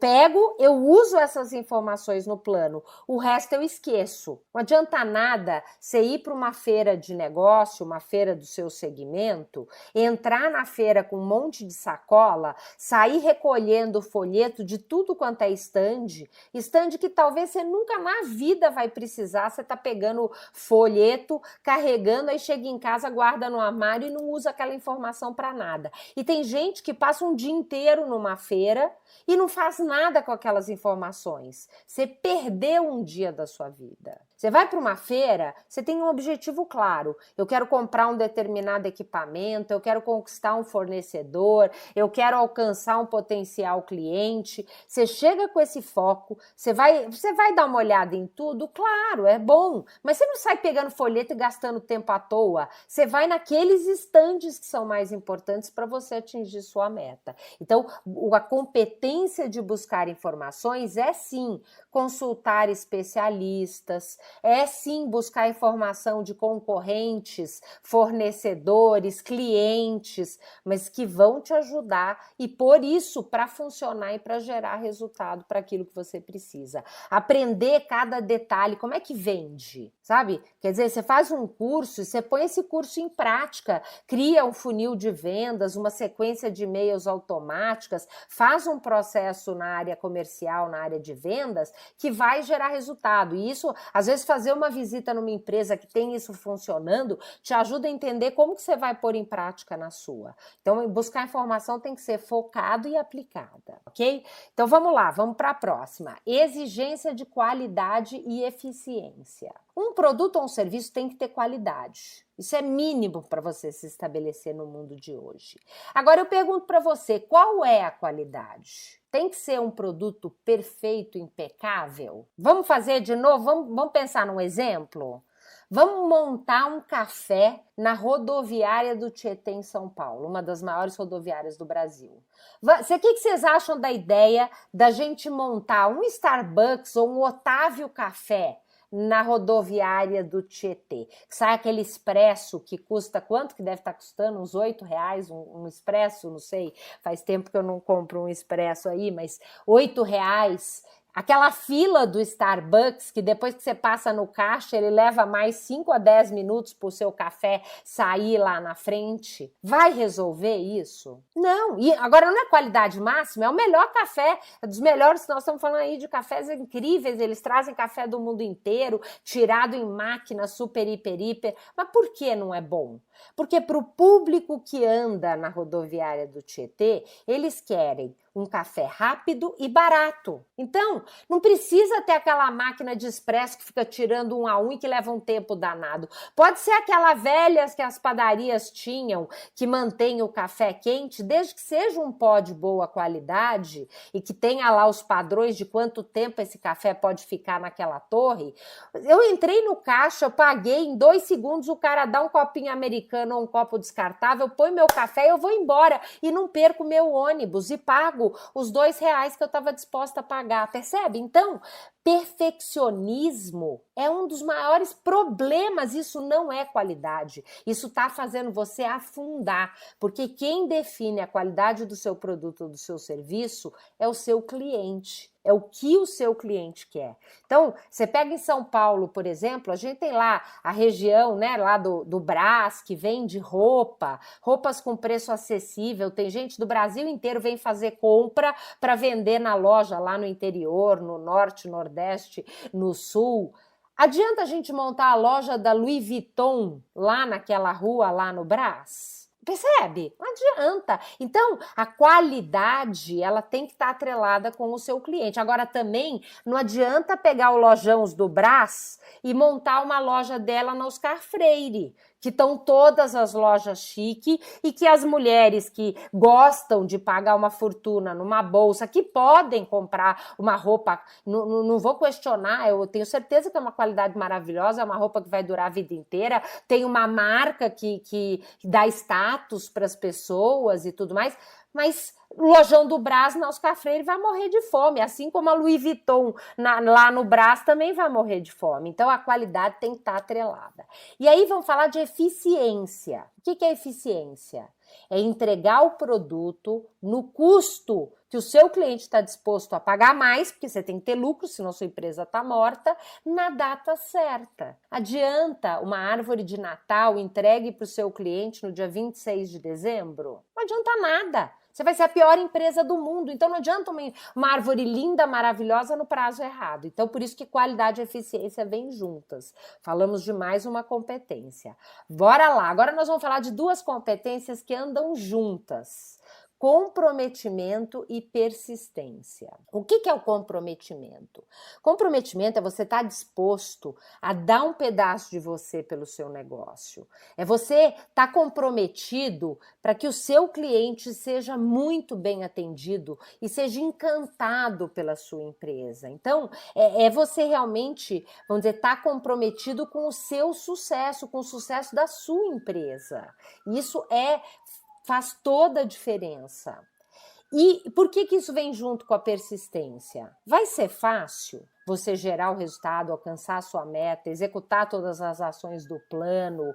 uso essas informações no plano, o resto eu esqueço. Não adianta nada você ir para uma feira de negócio, uma feira do seu segmento, entrar na feira com um monte de sacola, sair recolhendo folheto de tudo quanto é stand que talvez você nunca na vida vai precisar, você tá pegando folheto, carregando, aí chega em casa, guarda no armário e não usa aquela informação para nada. E tem gente que passa um dia inteiro numa feira e não faz nada com aquelas informações. Você perdeu um dia da sua vida. Você vai para uma feira, você tem um objetivo claro. Eu quero comprar um determinado equipamento, eu quero conquistar um fornecedor, eu quero alcançar um potencial cliente. Você chega com esse foco, você vai dar uma olhada em tudo, claro, é bom, mas você não sai pegando folheto e gastando tempo à toa. Você vai naqueles estandes que são mais importantes para você atingir sua meta. Então, a competência de buscar informações é sim consultar especialistas, é sim buscar informação de concorrentes, fornecedores, clientes, mas que vão te ajudar e por isso para funcionar e para gerar resultado para aquilo que você precisa. Aprender cada detalhe, como é que vende, sabe? Quer dizer, você faz um curso e você põe esse curso em prática, cria um funil de vendas, uma sequência de e-mails automáticas, faz um processo na área comercial, na área de vendas, que vai gerar resultado. E isso, às vezes, fazer uma visita numa empresa que tem isso funcionando, te ajuda a entender como que você vai pôr em prática na sua. Então, buscar informação tem que ser focado e aplicada, ok? Então, vamos lá, vamos para a próxima. Exigência de qualidade e eficiência. Um produto ou um serviço tem que ter qualidade. Isso é mínimo para você se estabelecer no mundo de hoje. Agora eu pergunto para você, qual é a qualidade? Tem que ser um produto perfeito, impecável? Vamos fazer de novo? Vamos pensar num exemplo? Vamos montar um café na rodoviária do Tietê, em São Paulo, uma das maiores rodoviárias do Brasil. O que vocês acham da ideia da gente montar um Starbucks ou um Otávio Café na rodoviária do Tietê? Sai aquele expresso que custa quanto que deve estar custando? Uns R$8 um expresso, não sei, faz tempo que eu não compro um expresso aí, mas R$8. Aquela fila do Starbucks, que depois que você passa no caixa, ele leva mais 5 a 10 minutos para o seu café sair lá na frente. Vai resolver isso? Não. E agora não é qualidade máxima, é o melhor café, é dos melhores. Nós estamos falando aí de cafés incríveis, eles trazem café do mundo inteiro, tirado em máquina, super, hiper. Mas por que não é bom? Porque para o público que anda na rodoviária do Tietê, eles querem um café rápido e barato. Então, não precisa ter aquela máquina de expresso que fica tirando um a um e que leva um tempo danado. Pode ser aquela velha que as padarias tinham, que mantém o café quente, desde que seja um pó de boa qualidade e que tenha lá os padrões de quanto tempo esse café pode ficar naquela torre. Eu entrei no caixa, eu paguei, em 2 segundos o cara dá um copinho americano ou um copo descartável, põe meu café e eu vou embora e não perco meu ônibus e pago os R$2 que eu estava disposta a pagar, percebe? Então, perfeccionismo é um dos maiores problemas, isso não é qualidade, isso está fazendo você afundar, porque quem define a qualidade do seu produto ou do seu serviço é o seu cliente. É o que o seu cliente quer. Então, você pega em São Paulo, por exemplo, a gente tem lá a região, né, lá do Brás, que vende roupas com preço acessível. Tem gente do Brasil inteiro vem fazer compra para vender na loja lá no interior, no norte, nordeste, no sul. Adianta a gente montar a loja da Louis Vuitton lá naquela rua, lá no Brás? Percebe? Não adianta. Então, a qualidade, ela tem que estar atrelada com o seu cliente. Agora, também, não adianta pegar o lojão do Brás e montar uma loja dela na Oscar Freire, que estão todas as lojas chique e que as mulheres que gostam de pagar uma fortuna numa bolsa, que podem comprar uma roupa, não vou questionar, eu tenho certeza que é uma qualidade maravilhosa, é uma roupa que vai durar a vida inteira, tem uma marca que dá status para as pessoas e tudo mais, mas o lojão do Brás na Oscar Freire vai morrer de fome, assim como a Louis Vuitton lá no Brás também vai morrer de fome. Então a qualidade tem que estar atrelada. E aí vamos falar de eficiência. O que é eficiência? É entregar o produto no custo que o seu cliente está disposto a pagar mais, porque você tem que ter lucro, senão sua empresa está morta, na data certa. Adianta uma árvore de Natal entregue para o seu cliente no dia 26 de dezembro? Não adianta nada. Você vai ser a pior empresa do mundo. Então não adianta uma árvore linda, maravilhosa no prazo errado. Então por isso que qualidade e eficiência vêm juntas. Falamos de mais uma competência. Bora lá. Agora nós vamos falar de 2 competências que andam juntas. Comprometimento e persistência. O que é o comprometimento? Comprometimento é você estar disposto a dar um pedaço de você pelo seu negócio. É você estar comprometido para que o seu cliente seja muito bem atendido e seja encantado pela sua empresa. Então, é você realmente, vamos dizer, estar comprometido com o seu sucesso, com o sucesso da sua empresa. Isso faz toda a diferença. E por que isso vem junto com a persistência? Vai ser fácil você gerar o resultado, alcançar a sua meta, executar todas as ações do plano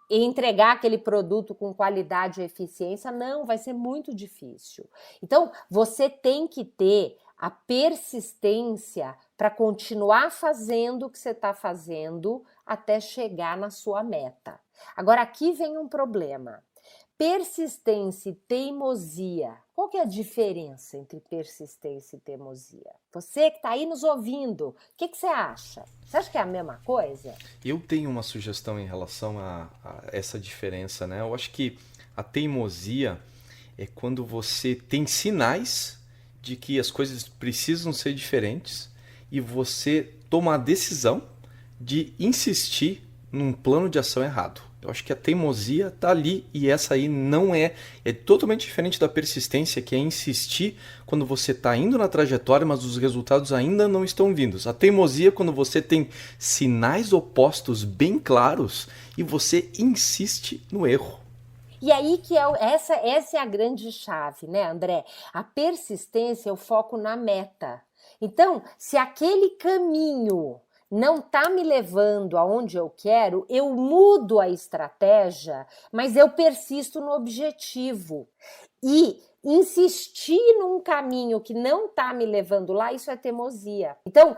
e entregar aquele produto com qualidade e eficiência? Não, vai ser muito difícil. Então, você tem que ter a persistência para continuar fazendo o que você está fazendo até chegar na sua meta. Agora, aqui vem um problema. Persistência e teimosia. Qual que é a diferença entre persistência e teimosia? Você que está aí nos ouvindo, o que você acha? Você acha que é a mesma coisa? Eu tenho uma sugestão em relação a essa diferença, né? Eu acho que a teimosia é quando você tem sinais de que as coisas precisam ser diferentes e você toma a decisão de insistir num plano de ação errado. Eu acho que a teimosia está ali e essa aí não é totalmente diferente da persistência, que é insistir quando você está indo na trajetória, mas os resultados ainda não estão vindo. A teimosia é quando você tem sinais opostos bem claros e você insiste no erro. E aí que essa é a grande chave, né, André? A persistência é o foco na meta. Então, se aquele caminho não está me levando aonde eu quero, eu mudo a estratégia, mas eu persisto no objetivo. E insistir num caminho que não está me levando lá, isso é teimosia. Então,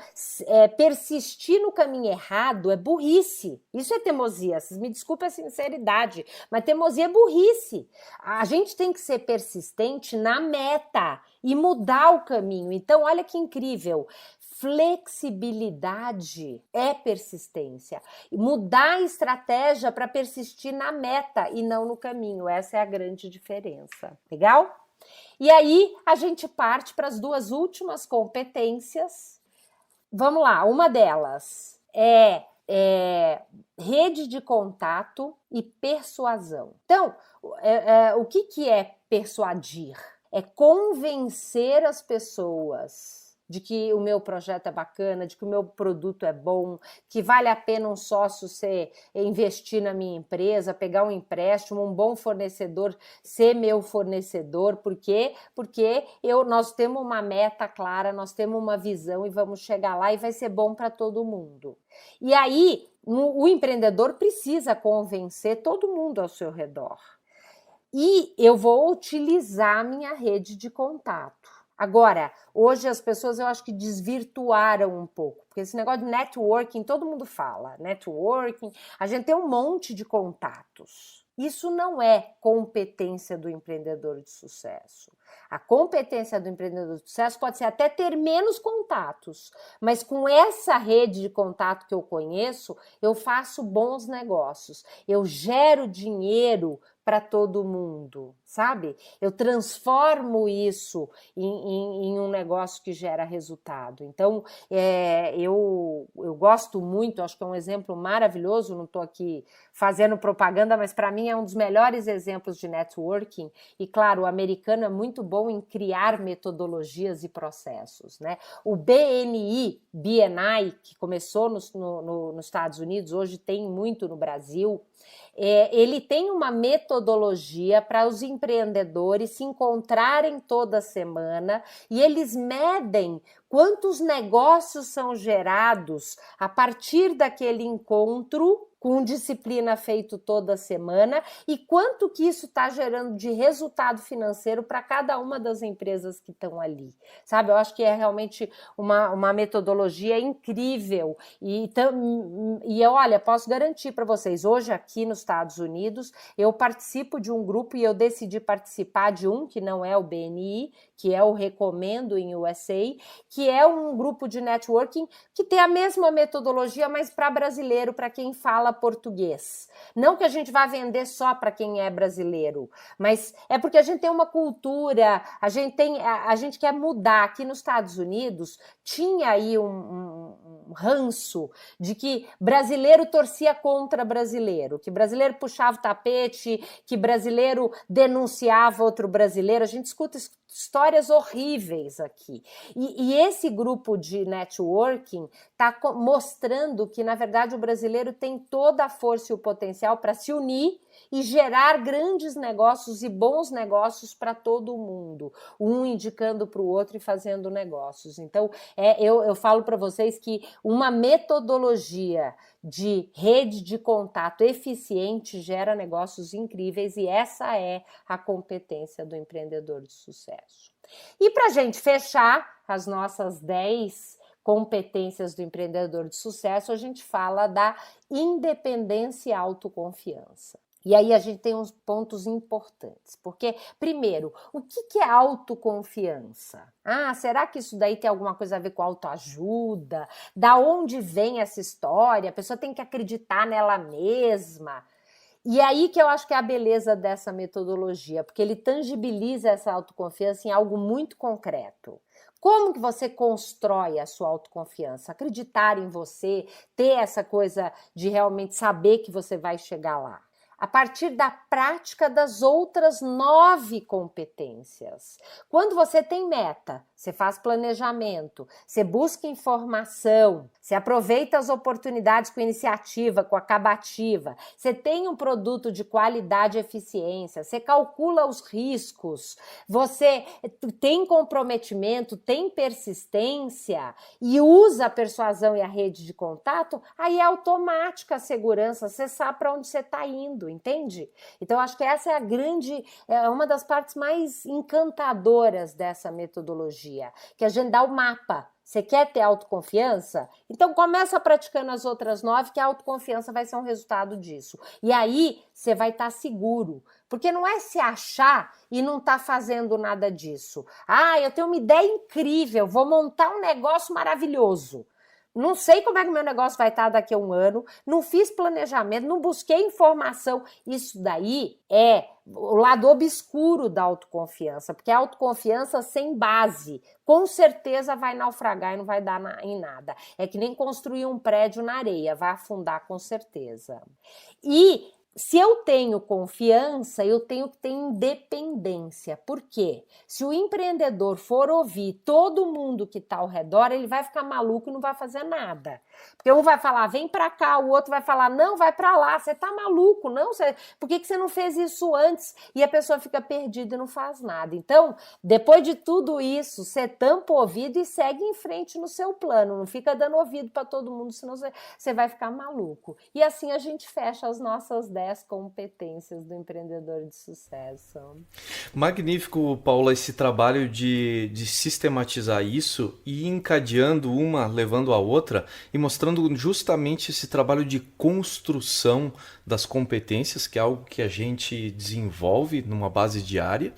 persistir no caminho errado é burrice. Isso é teimosia. Vocês me desculpem a sinceridade, mas teimosia é burrice. A gente tem que ser persistente na meta e mudar o caminho. Então, olha que incrível. Flexibilidade é persistência. Mudar a estratégia para persistir na meta e não no caminho. Essa é a grande diferença. Legal? E aí a gente parte para as duas últimas competências. Vamos lá, uma delas é rede de contato e persuasão. Então, o que é persuadir? É convencer as pessoas de que o meu projeto é bacana, de que o meu produto é bom, que vale a pena um sócio investir na minha empresa, pegar um empréstimo, um bom fornecedor ser meu fornecedor. Por quê? Porque nós temos uma meta clara, nós temos uma visão e vamos chegar lá e vai ser bom para todo mundo. E aí, o empreendedor precisa convencer todo mundo ao seu redor. E eu vou utilizar a minha rede de contato. Agora, hoje as pessoas eu acho que desvirtuaram um pouco, porque esse negócio de networking, todo mundo fala, networking, a gente tem um monte de contatos. Isso não é competência do empreendedor de sucesso. A competência do empreendedor de sucesso pode ser até ter menos contatos, mas com essa rede de contato que eu conheço, eu faço bons negócios, eu gero dinheiro para todo mundo, sabe? Eu transformo isso em um negócio que gera resultado. Então, eu gosto muito, acho que é um exemplo maravilhoso, não estou aqui fazendo propaganda, mas para mim é um dos melhores exemplos de networking. E, claro, o americano é muito bom em criar metodologias e processos, né? O BNI, que começou nos Estados Unidos, hoje tem muito no Brasil, ele tem uma metodologia para os empreendedores se encontrarem toda semana e eles medem quantos negócios são gerados a partir daquele encontro com disciplina feito toda semana e quanto que isso está gerando de resultado financeiro para cada uma das empresas que estão ali, sabe? Eu acho que é realmente uma metodologia incrível e olha, posso garantir para vocês, hoje aqui nos Estados Unidos, eu participo de um grupo e eu decidi participar de um que não é o BNI, que é o Recomendo em USA, que é um grupo de networking que tem a mesma metodologia, mas para brasileiro, para quem fala português. Não que a gente vá vender só para quem é brasileiro, mas é porque a gente tem uma cultura, a gente quer mudar. Aqui nos Estados Unidos tinha aí um ranço de que brasileiro torcia contra brasileiro, que brasileiro puxava o tapete, que brasileiro denunciava outro brasileiro. A gente escuta isso histórias horríveis aqui. E esse grupo de networking está mostrando que, na verdade, o brasileiro tem toda a força e o potencial para se unir e gerar grandes negócios e bons negócios para todo mundo, um indicando para o outro e fazendo negócios. Então, eu falo para vocês que uma metodologia de rede de contato eficiente gera negócios incríveis, e essa é a competência do empreendedor de sucesso. E para a gente fechar as nossas 10 competências do empreendedor de sucesso, a gente fala da independência e autoconfiança. E aí a gente tem uns pontos importantes, porque, primeiro, o que é autoconfiança? Será que isso daí tem alguma coisa a ver com autoajuda? Da onde vem essa história? A pessoa tem que acreditar nela mesma. E aí que eu acho que é a beleza dessa metodologia, porque ele tangibiliza essa autoconfiança em algo muito concreto. Como que você constrói a sua autoconfiança? Acreditar em você, ter essa coisa de realmente saber que você vai chegar lá. A partir da prática das outras 9 competências. Quando você tem meta, você faz planejamento, você busca informação, você aproveita as oportunidades com iniciativa, com acabativa, você tem um produto de qualidade e eficiência, você calcula os riscos, você tem comprometimento, tem persistência e usa a persuasão e a rede de contato, aí é automática a segurança, você sabe para onde você está indo, entende? Então, acho que essa é uma das partes mais encantadoras dessa metodologia, que a gente dá o mapa. Você quer ter autoconfiança? Então começa praticando as outras 9, que a autoconfiança vai ser um resultado disso. E aí você vai estar seguro, porque não é se achar e não estar fazendo nada disso. Eu tenho uma ideia incrível, vou montar um negócio maravilhoso. Não sei como é que meu negócio vai estar daqui a um ano, não fiz planejamento, não busquei informação. Isso daí é o lado obscuro da autoconfiança, porque a autoconfiança sem base, com certeza vai naufragar e não vai dar em nada. É que nem construir um prédio na areia, vai afundar com certeza. E se eu tenho confiança, eu tenho que ter independência. Por quê? Se o empreendedor for ouvir todo mundo que está ao redor, ele vai ficar maluco e não vai fazer nada. Porque um vai falar, vem para cá, o outro vai falar, não, vai para lá, você está maluco, não? Por que você não fez isso antes? E a pessoa fica perdida e não faz nada. Então, depois de tudo isso, você tampa o ouvido e segue em frente no seu plano. Não fica dando ouvido para todo mundo, senão você vai ficar maluco. E assim a gente fecha as nossas 10 competências do empreendedor de sucesso. Magnífico, Paula, esse trabalho de sistematizar isso e ir encadeando uma, levando a outra e mostrando justamente esse trabalho de construção das competências, que é algo que a gente desenvolve numa base diária,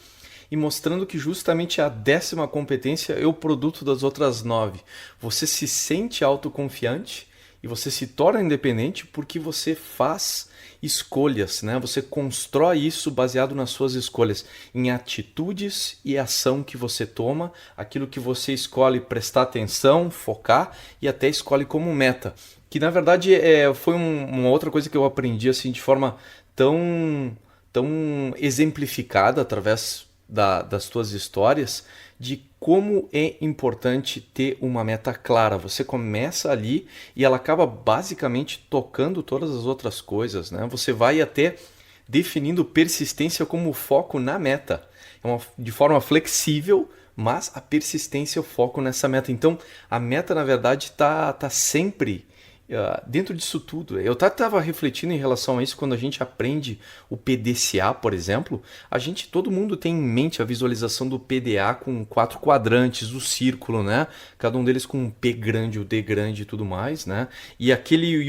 e mostrando que justamente a 10ª competência é o produto das outras 9. Você se sente autoconfiante e você se torna independente porque você faz escolhas, né? Você constrói isso baseado nas suas escolhas, em atitudes e ação que você toma, aquilo que você escolhe prestar atenção, focar e até escolhe como meta. Que na verdade foi uma outra coisa que eu aprendi assim de forma tão exemplificada através das tuas histórias, de como é importante ter uma meta clara. Você começa ali e ela acaba basicamente tocando todas as outras coisas, né? Você vai até definindo persistência como foco na meta. De forma flexível, mas a persistência é o foco nessa meta. Então, a meta, na verdade, tá sempre dentro disso tudo. Eu estava refletindo em relação a isso quando a gente aprende o PDCA, por exemplo. Todo mundo tem em mente a visualização do PDA com 4 quadrantes, o círculo, né? Cada um deles com um P grande, o D grande e tudo mais, né? E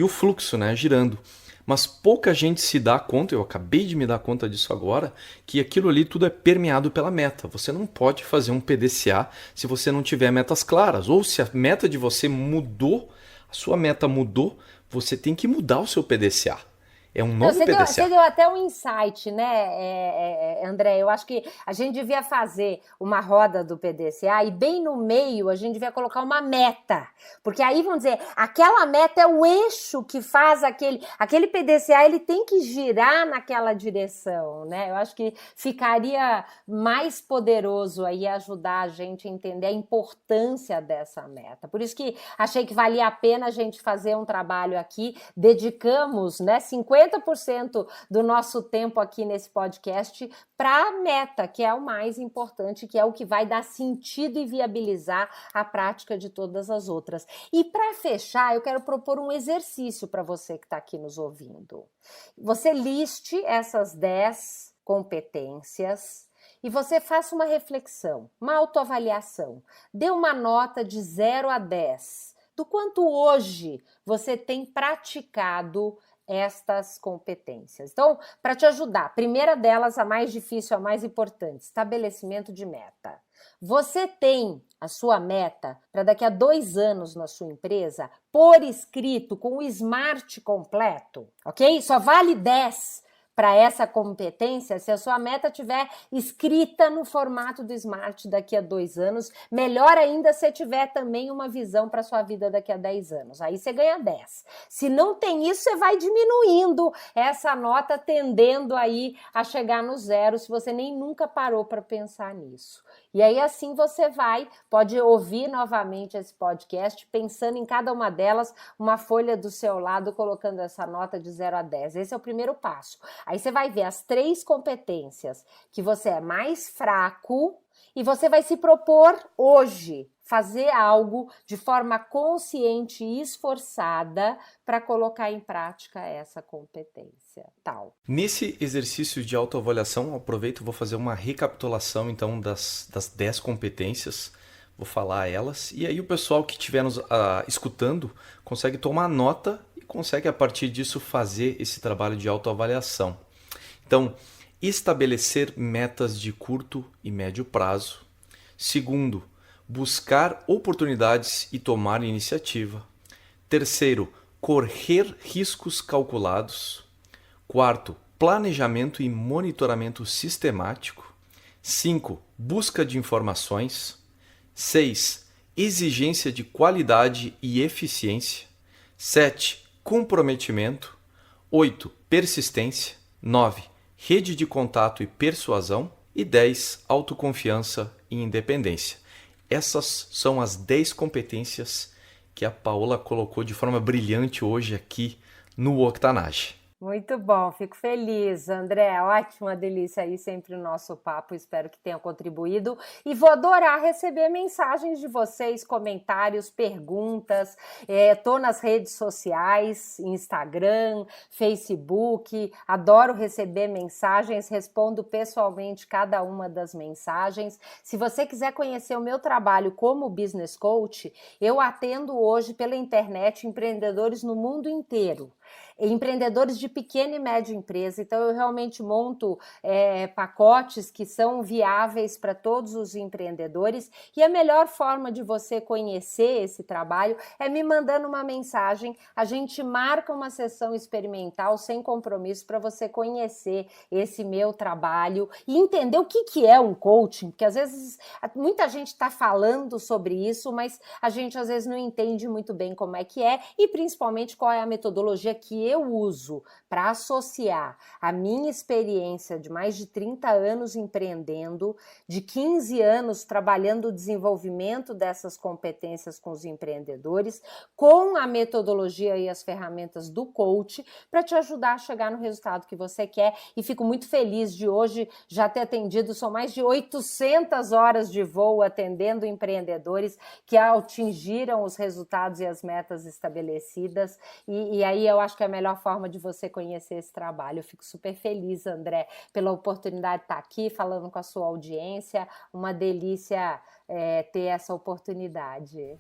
o fluxo, né? Girando. Mas pouca gente se dá conta, eu acabei de me dar conta disso agora, que aquilo ali tudo é permeado pela meta. Você não pode fazer um PDCA se você não tiver metas claras. Ou se a meta de você mudou, a sua meta mudou, você tem que mudar o seu PDCA. É um Não, novo PDCA. você deu até um insight, né, André? Eu acho que a gente devia fazer uma roda do PDCA e bem no meio a gente devia colocar uma meta. Porque aí, vamos dizer, aquela meta é o eixo que faz aquele PDCA, ele tem que girar naquela direção, né? Eu acho que ficaria mais poderoso aí ajudar a gente a entender a importância dessa meta. Por isso que achei que valia a pena a gente fazer um trabalho aqui, dedicamos, né, 50% do nosso tempo aqui nesse podcast para a meta, que é o mais importante, que é o que vai dar sentido e viabilizar a prática de todas as outras. E para fechar, eu quero propor um exercício para você que está aqui nos ouvindo. Você liste essas 10 competências e você faça uma reflexão, uma autoavaliação. Dê uma nota de 0 a 10 do quanto hoje você tem praticado estas competências. Então, para te ajudar, a primeira delas, a mais difícil, a mais importante, estabelecimento de meta. Você tem a sua meta para daqui a 2 anos na sua empresa por escrito, com o SMART completo, ok? Só vale 10 para essa competência se a sua meta estiver escrita no formato do SMART daqui a 2 anos. Melhor ainda se tiver também uma visão para a sua vida daqui a 10 anos. Aí você ganha 10. Se não tem isso, você vai diminuindo essa nota, tendendo aí a chegar no 0, se você nem nunca parou para pensar nisso. E aí assim você pode ouvir novamente esse podcast, pensando em cada uma delas, uma folha do seu lado, colocando essa nota de 0 a 10. Esse é o primeiro passo. Aí você vai ver as 3 competências que você é mais fraco e você vai se propor hoje fazer algo de forma consciente e esforçada para colocar em prática essa competência. Tal. Nesse exercício de autoavaliação, aproveito e vou fazer uma recapitulação então das 10 competências, vou falar elas, e aí o pessoal que estiver nos escutando consegue tomar nota e consegue a partir disso fazer esse trabalho de autoavaliação. Então, estabelecer metas de curto e médio prazo. Segundo, buscar oportunidades e tomar iniciativa. Terceiro, correr riscos calculados. Quarto, planejamento e monitoramento sistemático. 5, busca de informações. 6, exigência de qualidade e eficiência. 7, comprometimento. 8, persistência. 9, rede de contato e persuasão. E 10, autoconfiança e independência. Essas são as 10 competências que a Paola colocou de forma brilhante hoje aqui no Octanage. Muito bom, fico feliz, André, ótima delícia aí sempre o nosso papo, espero que tenha contribuído e vou adorar receber mensagens de vocês, comentários, perguntas, tô nas redes sociais, Instagram, Facebook, adoro receber mensagens, respondo pessoalmente cada uma das mensagens. Se você quiser conhecer o meu trabalho como Business Coach, eu atendo hoje pela internet empreendedores no mundo inteiro. Empreendedores de pequena e média empresa, então eu realmente monto pacotes que são viáveis para todos os empreendedores e a melhor forma de você conhecer esse trabalho é me mandando uma mensagem, a gente marca uma sessão experimental sem compromisso para você conhecer esse meu trabalho e entender o que é um coaching, porque às vezes muita gente está falando sobre isso, mas a gente às vezes não entende muito bem como é que é e principalmente qual é a metodologia que eu uso para associar a minha experiência de mais de 30 anos empreendendo, de 15 anos trabalhando o desenvolvimento dessas competências com os empreendedores, com a metodologia e as ferramentas do coach, para te ajudar a chegar no resultado que você quer. E fico muito feliz de hoje já ter atendido, são mais de 800 horas de voo atendendo empreendedores que atingiram os resultados e as metas estabelecidas. E aí eu acho que é a melhor forma de você conhecer esse trabalho. Eu fico super feliz, André, pela oportunidade de estar aqui falando com a sua audiência. Uma delícia ter essa oportunidade.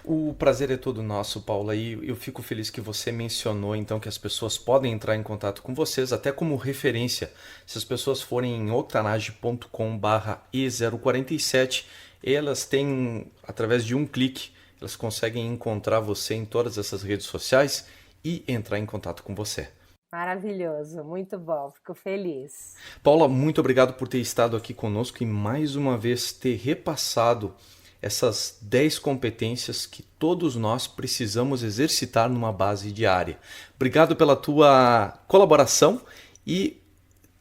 O prazer é todo nosso, Paula, e eu fico feliz que você mencionou então que as pessoas podem entrar em contato com vocês, até como referência, se as pessoas forem em octanage.com/e047, elas têm, através de um clique, elas conseguem encontrar você em todas essas redes sociais e entrar em contato com você. Maravilhoso, muito bom, fico feliz. Paula, muito obrigado por ter estado aqui conosco e mais uma vez ter repassado essas 10 competências que todos nós precisamos exercitar numa base diária. Obrigado pela tua colaboração e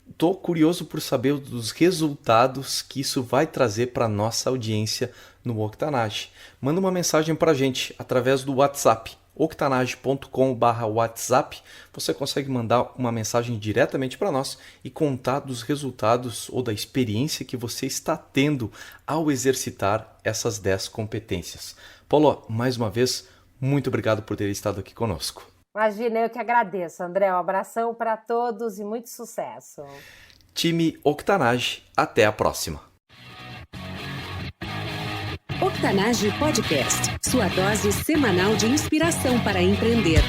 estou curioso por saber dos resultados que isso vai trazer para a nossa audiência no Octanage. Manda uma mensagem para a gente através do WhatsApp. octanage.com/WhatsApp, você consegue mandar uma mensagem diretamente para nós e contar dos resultados ou da experiência que você está tendo ao exercitar essas 10 competências. Paulo, mais uma vez, muito obrigado por ter estado aqui conosco. Imagina, eu que agradeço, André. Um abração para todos e muito sucesso. Time Octanage, até a próxima. Octanage Podcast, sua dose semanal de inspiração para empreender.